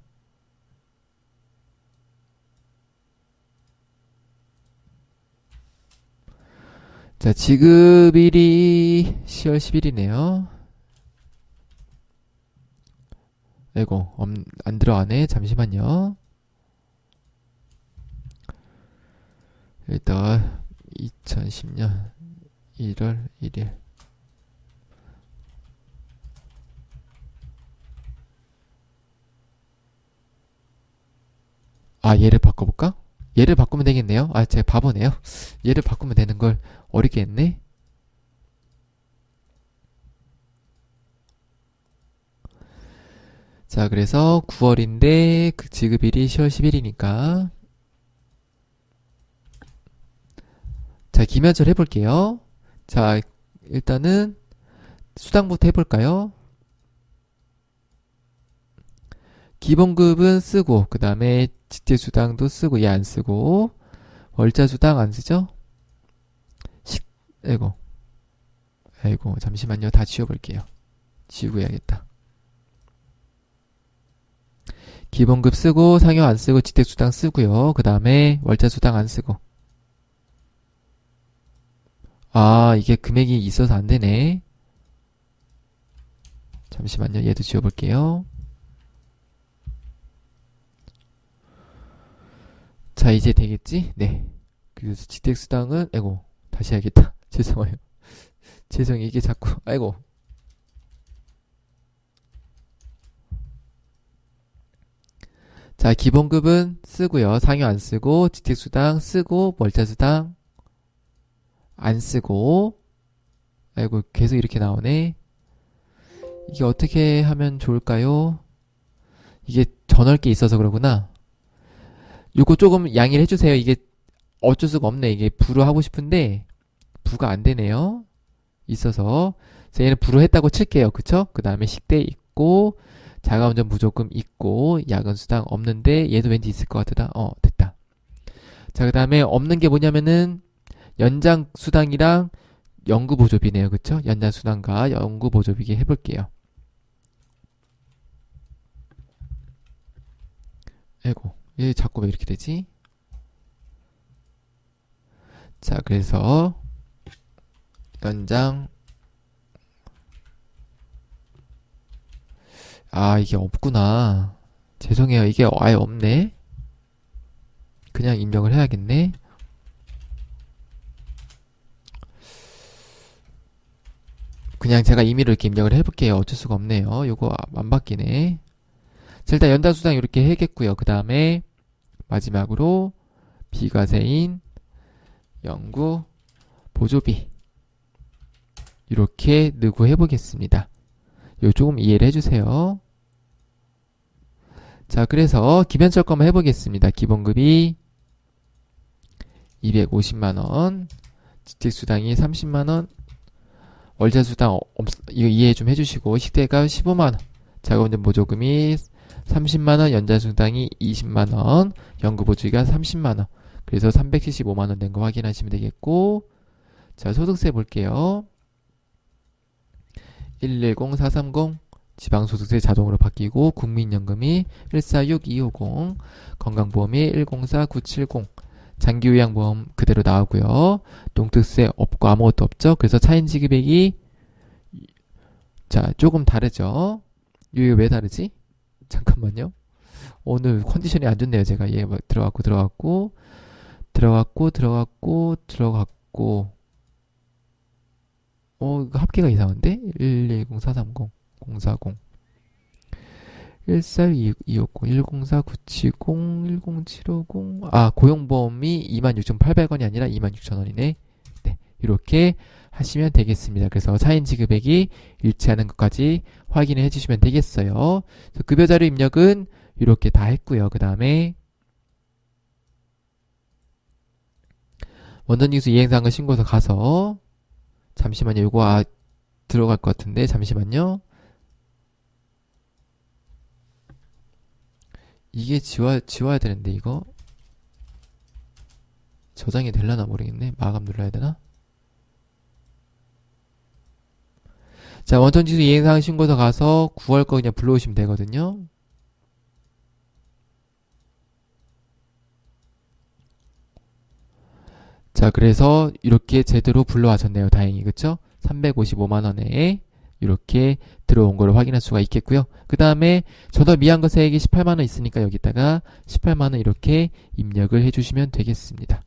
자, 지급일이 10월 10일이네요. 안 들어가네. 잠시만요. 일단 2010년 1월 1일 얘를 바꿔볼까? 얘를 바꾸면 되겠네요. 제가 바보네요. 얘를 바꾸면 되는 걸 어렵게 했네. 자, 그래서 9월인데 그 지급일이 10월 10일이니까 자, 김현철 해볼게요. 자, 일단은 수당부터 해볼까요? 기본급은 쓰고 그 다음에 지택수당도 쓰고 얘 안 쓰고 월자수당 안 쓰죠? 아이고 잠시만요. 다 지워볼게요. 지우고 해야겠다. 기본급 쓰고 상여 안 쓰고 지택수당 쓰고요. 그 다음에 월자수당 안 쓰고. 아, 이게 금액이 있어서 안 되네. 잠시만요. 얘도 지워볼게요. 자, 이제 되겠지? 네. 그래서 지택수당은, 아이고, 다시 해야겠다. 죄송해요. 죄송해요. 이게 자꾸, 아이고. 자, 기본급은 쓰고요. 상여 안 쓰고, 지택수당 쓰고, 월자수당 안 쓰고, 아이고, 계속 이렇게 나오네. 이게 어떻게 하면 좋을까요? 이게 더 넓게 있어서 그러구나. 요거 조금 양해를 해주세요. 이게 어쩔 수가 없네. 이게 부로 하고 싶은데 부가 안 되네요. 있어서. 그래서 얘는 부로 했다고 칠게요. 그쵸? 그 다음에 식대 있고 자가운전 무조건 있고 야근수당 없는데 얘도 왠지 있을 것 같다. 됐다. 자, 그 다음에 없는 게 뭐냐면은 연장수당이랑 연구보조비네요. 그쵸? 연장수당과 연구보조비게 해볼게요. 아이고, 얘 자꾸 왜 이렇게 되지? 자, 그래서 연장. 아, 이게 없구나. 죄송해요. 이게 아예 없네. 그냥 입력을 해야겠네. 그냥 제가 임의로 이렇게 입력을 해볼게요. 어쩔 수가 없네요. 요거 안 바뀌네. 자, 일단 연장수당 이렇게 해야겠고요. 그 다음에 마지막으로 비과세인 연구 보조비 이렇게 넣고 해보겠습니다. 요 조금 이해를 해주세요. 자, 그래서 기본적 거만 해보겠습니다. 기본급이 250만원, 지택수당이 30만원, 월자수당 이거 이해 좀 해주시고, 식대가 15만원, 자가운전 보조금이 30만원, 연장수당이 20만원, 연구보조비가 30만원. 그래서 375만원 된 거 확인하시면 되겠고, 자, 소득세 볼게요. 110430 지방소득세 자동으로 바뀌고, 국민연금이 146250, 건강보험이 104970, 장기요양보험 그대로 나오고요. 농특세 없고 아무것도 없죠. 그래서 차인지급액이 자, 조금 다르죠. 이게 왜 다르지? 잠깐만요. 오늘 컨디션이 안 좋네요. 제가 얘 들어갔고 이거 합계가 이상한데? 110430 040 14250 104970 10750 아, 고용보험이 26,800원이 아니라 26,000원이네. 네, 이렇게 하시면 되겠습니다. 그래서 차인지급액이 일치하는 것까지 확인을 해주시면 되겠어요. 급여자료 입력은 이렇게 다 했고요. 그 다음에 원전징수 이행사항을 신고서 가서 잠시만요. 이거 들어갈 것 같은데 잠시만요. 이게 지워야 되는데 이거 저장이 되려나 모르겠네. 마감 눌러야 되나? 자, 원전징수 이행사항 신고서 가서 9월 거 그냥 불러오시면 되거든요. 자, 그래서 이렇게 제대로 불러와줬네요. 다행히. 그쵸? 355만원에 이렇게 들어온 거를 확인할 수가 있겠고요. 그 다음에 전업 미환가세액이 18만원 있으니까 여기다가 18만원 이렇게 입력을 해주시면 되겠습니다.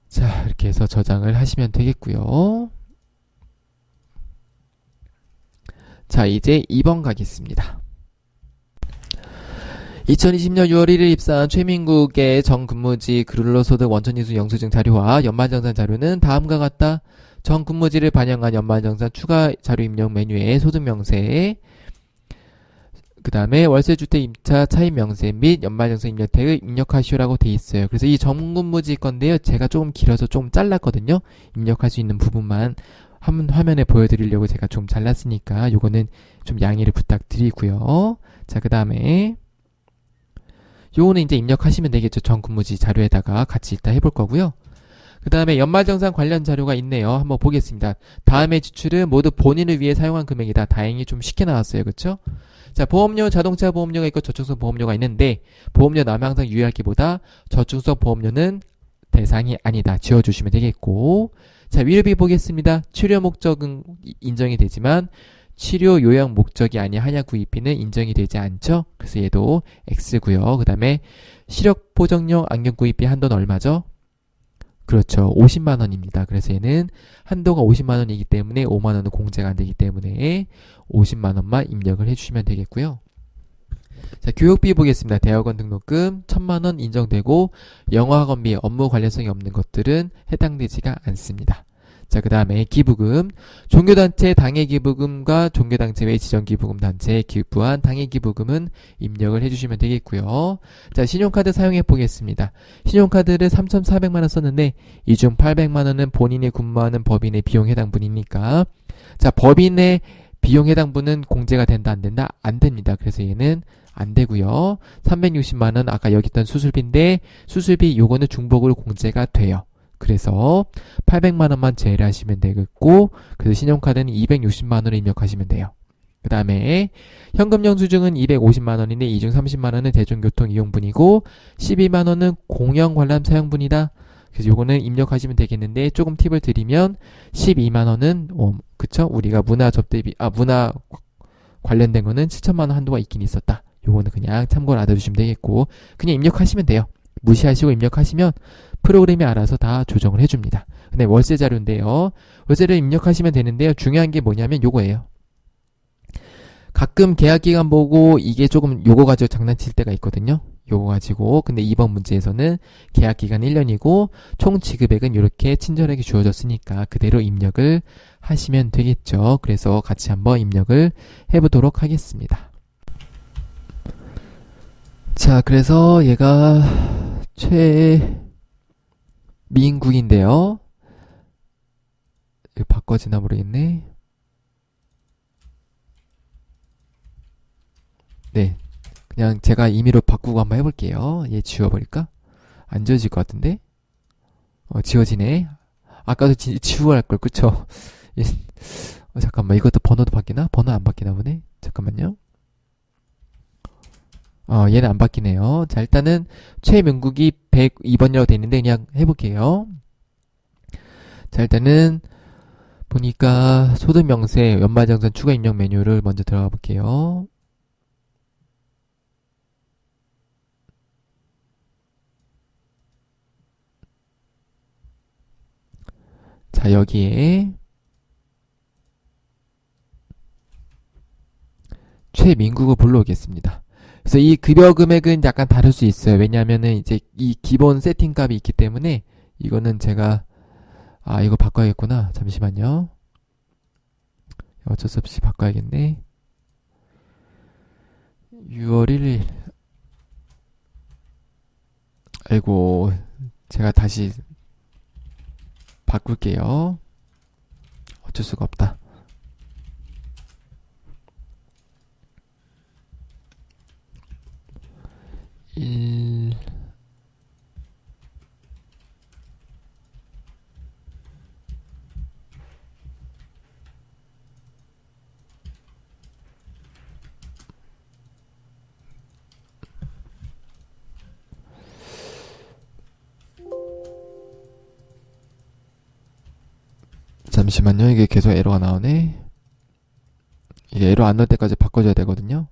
자, 이렇게 해서 저장을 하시면 되겠고요. 자, 이제 2번 가겠습니다. 2020년 6월 1일 입사한 최민국의 정근무지 근로소득 원천징수 영수증 자료와 연말정산 자료는 다음과 같다. 정근무지를 반영한 연말정산 추가 자료 입력 메뉴에 소득명세, 그 다음에 월세주택 임차 차입 명세 및 연말정산 입력택을 입력하시오라고 돼 있어요. 그래서 이 정근무지 건데요. 제가 조금 길어서 조금 잘랐거든요. 입력할 수 있는 부분만 화면에 보여드리려고 제가 좀 잘랐으니까 요거는 좀 양해를 부탁드리고요. 자, 그 다음에 요거는 이제 입력하시면 되겠죠. 전 근무지 자료에다가 같이 일단 해볼 거고요. 그 다음에 연말정산 관련 자료가 있네요. 한번 보겠습니다. 다음의 지출은 모두 본인을 위해 사용한 금액이다. 다행히 좀 쉽게 나왔어요. 그쵸? 자, 보험료, 자동차 보험료가 있고 저축성 보험료가 있는데 보험료 나오면 항상 유의할 게 보다 저축성 보험료는 대상이 아니다. 지워주시면 되겠고, 자, 위료비 보겠습니다. 치료 목적은 인정이 되지만 치료 요양 목적이 아닌 한약 구입비는 인정이 되지 않죠. 그래서 얘도 X고요. 그 다음에 시력 보정용 안경 구입비 한도는 얼마죠? 그렇죠. 50만 원입니다. 그래서 얘는 한도가 50만 원이기 때문에 5만 원은 공제가 안 되기 때문에 50만 원만 입력을 해주시면 되겠고요. 자, 교육비 보겠습니다. 대학원 등록금 1000만 원 인정되고 영어 학원비, 업무 관련성이 없는 것들은 해당되지가 않습니다. 자, 그 다음에 기부금, 종교단체 당해기부금과 종교단체 외 지정기부금 단체에 기부한 당해기부금은 입력을 해주시면 되겠고요. 자, 신용카드 사용해 보겠습니다. 신용카드를 3,400만원 썼는데 이 중 800만원은 본인이 근무하는 법인의 비용 해당분이니까, 자, 법인의 비용 해당분은 공제가 된다 안 된다? 안 됩니다. 그래서 얘는 안 되고요. 360만원 아까 여기 있던 수술비인데 수술비 요거는 중복으로 공제가 돼요. 그래서 800만원만 제외하시면 되겠고, 그래서 신용카드는 260만원을 입력하시면 돼요. 그 다음에 현금 영수증은 250만원인데 이 중 30만원은 대중교통 이용분이고 12만원은 공영 관람 사용분이다. 그래서 요거는 입력하시면 되겠는데, 조금 팁을 드리면 12만원은 그쵸? 우리가 문화 접대비, 문화 관련된 거는 7천만원 한도가 있긴 있었다. 요거는 그냥 참고를 알아두시면 되겠고, 그냥 입력하시면 돼요. 무시하시고 입력하시면 프로그램이 알아서 다 조정을 해줍니다. 근데 월세 자료인데요. 월세를 입력하시면 되는데요. 중요한 게 뭐냐면 요거예요. 가끔 계약기간 보고 이게 조금 요거 가지고 장난칠 때가 있거든요. 요거 가지고. 근데 이번 문제에서는 계약기간 1년이고 총 지급액은 이렇게 친절하게 주어졌으니까 그대로 입력을 하시면 되겠죠. 그래서 같이 한번 입력을 해보도록 하겠습니다. 자, 그래서 얘가 최민국인데요. 이거 바꿔지나 모르겠네. 네, 그냥 제가 임의로 바꾸고 한번 해볼게요. 얘 지워버릴까? 안 지워질 것 같은데? 지워지네. 아까도 지우고 할걸, 그쵸? 잠깐만, 이것도 번호도 바뀌나? 번호 안 바뀌나 보네? 잠깐만요. 얘는 안 바뀌네요. 자, 일단은 최명국이 102번이라고 돼 있는데 그냥 해볼게요. 자, 일단은 보니까 소득명세 연말정산 추가 입력 메뉴를 먼저 들어가 볼게요. 자, 여기에 최민국을 불러오겠습니다. 그래서 이 급여 금액은 약간 다를 수 있어요. 왜냐하면은 이제 이 기본 세팅 값이 있기 때문에 이거는 제가 이거 바꿔야겠구나. 잠시만요. 어쩔 수 없이 바꿔야겠네. 6월 1일. 아이고, 제가 다시 바꿀게요. 어쩔 수가 없다. 잠시만요. 이게 계속 에러가 나오네. 이게 에러 안 나올 때까지 바꿔줘야 되거든요.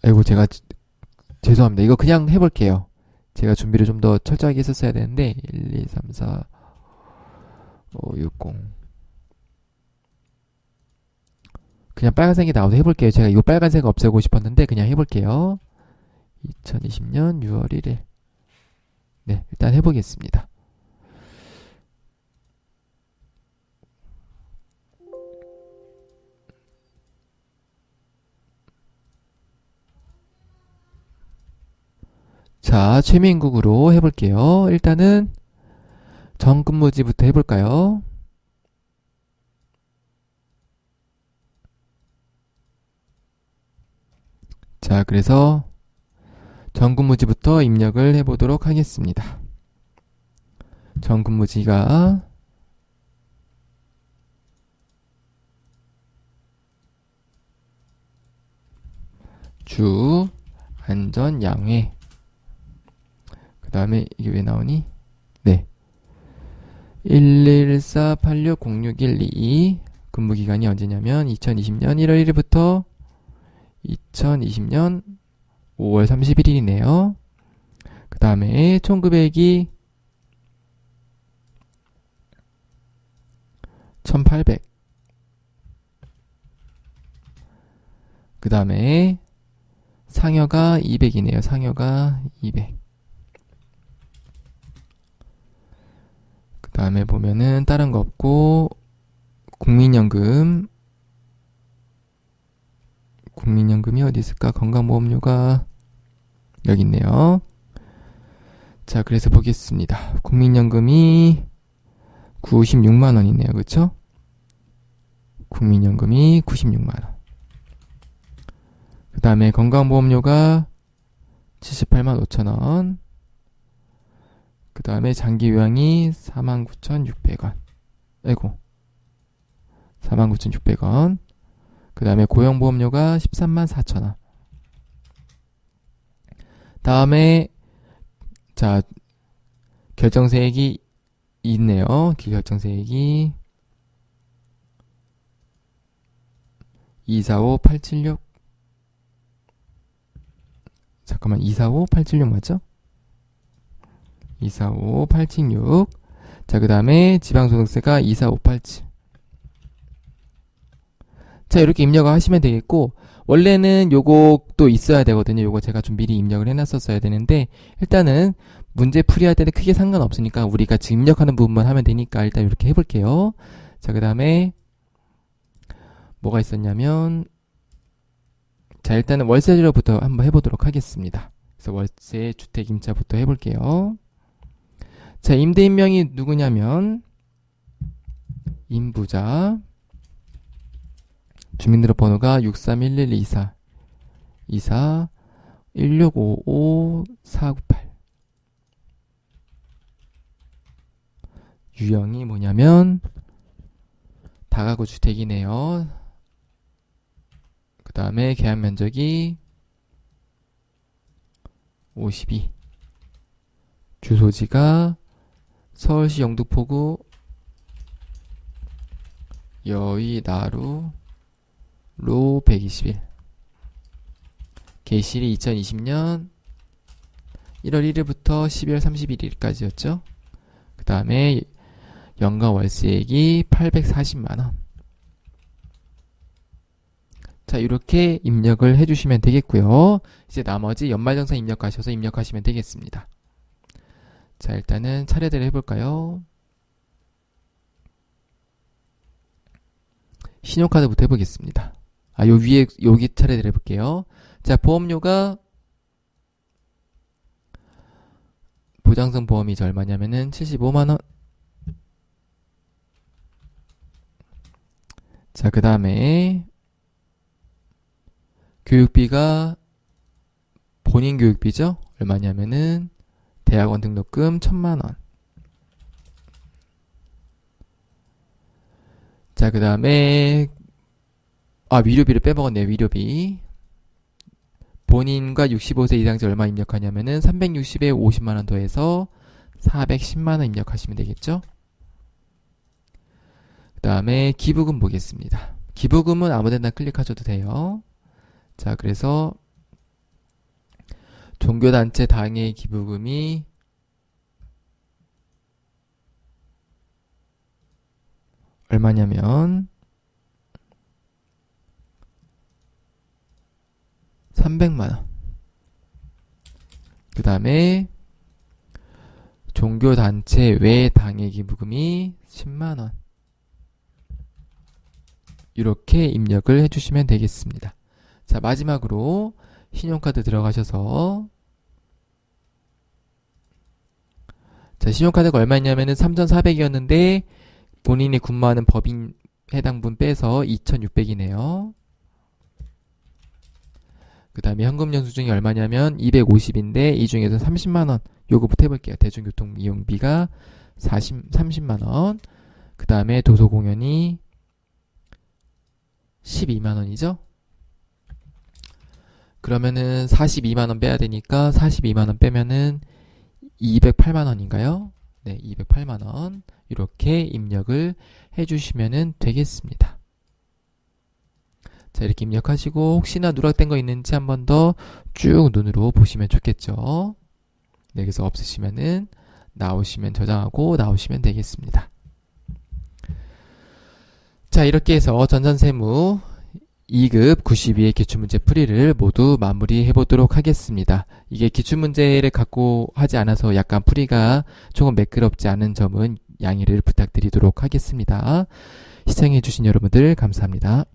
아이고, 제가 죄송합니다. 이거 그냥 해볼게요. 제가 준비를 좀 더 철저하게 했었어야 되는데 1, 2, 3, 4, 5, 6, 0 그냥 빨간색이 나와서 해볼게요. 제가 이거 빨간색 없애고 싶었는데 그냥 해볼게요. 2020년 6월 1일. 네, 일단 해보겠습니다. 자, 최민국으로 해볼게요. 일단은 정근무지부터 해볼까요? 자, 그래서 정근무지부터 입력을 해보도록 하겠습니다. 정근무지가 주 안전 양회. 그 다음에 이게 왜 나오니? 네. 114860612 근무기간이 언제냐면 2020년 1월 1일부터 2020년 5월 31일이네요. 그 다음에 총금액이 1800. 그 다음에 상여가 200이네요. 상여가 200. 그 다음에 보면은 다른 거 없고 국민연금이 어디 있을까? 건강보험료가 여기 있네요. 자, 그래서 보겠습니다. 국민연금이 96만원이네요. 그쵸? 국민연금이 96만원. 그 다음에 건강보험료가 78만 5천원. 그 다음에 장기요양이 49,600원. 아이고. 49,600원. 그 다음에 고용보험료가 13만 4천원. 다음에, 자, 결정세액이 있네요. 결정세액이 245876. 잠깐만, 245876 맞죠? 245876. 자, 그 다음에 지방소득세가 24587. 자, 이렇게 입력을 하시면 되겠고, 원래는 요것도 있어야 되거든요. 요거 제가 좀 미리 입력을 해놨었어야 되는데, 일단은 문제 풀이할 때는 크게 상관없으니까 우리가 지금 입력하는 부분만 하면 되니까 일단 이렇게 해볼게요. 자, 그 다음에 뭐가 있었냐면, 자, 일단은 월세료부터 한번 해보도록 하겠습니다. 그래서 월세 주택임차부터 해볼게요. 자, 임대인명이 누구냐면 임부자, 주민등록번호가 631124 24 1655 498. 유형이 뭐냐면 다가구 주택이네요. 그 다음에 계약 면적이 52. 주소지가 서울시 영등포구 여의나루로 121. 개시일이 2020년 1월 1일부터 12월 31일까지였죠. 그 다음에 연간 월세액이 840만원. 자, 이렇게 입력을 해주시면 되겠고요. 이제 나머지 연말정산 입력하셔서 입력하시면 되겠습니다. 자, 일단은 차례대로 해볼까요? 신용카드부터 해보겠습니다. 요 위에, 여기 차례대로 해볼게요. 자, 보험료가, 보장성 보험이 얼마냐면은 75만원. 자, 그 다음에, 교육비가, 본인 교육비죠? 얼마냐면은, 대학원 등록금 1,000만원. 자, 그 다음에, 위료비를 빼먹었네요. 위료비. 본인과 65세 이상자 얼마 입력하냐면은 360에 50만원 더해서 410만원 입력하시면 되겠죠? 그 다음에 기부금 보겠습니다. 기부금은 아무데나 클릭하셔도 돼요. 자, 그래서 종교단체 당의 기부금이 얼마냐면 300만원. 그 다음에 종교단체 외 당의 기부금이 10만원. 이렇게 입력을 해주시면 되겠습니다. 자, 마지막으로 신용카드 들어가셔서 자, 신용카드가 얼마였냐면은 3,400이었는데 본인이 근무하는 법인 해당분 빼서 2,600이네요. 그 다음에 현금 영수증이 얼마냐면 250인데 이 중에서 30만원 요거부터 해볼게요. 대중교통 이용비가 30만원. 그 다음에 도서공연이 12만원이죠. 그러면은 42만원 빼야 되니까 42만원 빼면은 208만원인가요? 네, 208만원 이렇게 입력을 해주시면 되겠습니다. 자, 이렇게 입력하시고 혹시나 누락된 거 있는지 한 번 더 쭉 눈으로 보시면 좋겠죠. 네, 여기서 없으시면은 나오시면 저장하고 나오시면 되겠습니다. 자, 이렇게 해서 전산세무 2급 92의 기출문제 풀이를 모두 마무리해 보도록 하겠습니다. 이게 기출문제를 갖고 하지 않아서 약간 풀이가 조금 매끄럽지 않은 점은 양해를 부탁드리도록 하겠습니다. 시청해 주신 여러분들 감사합니다.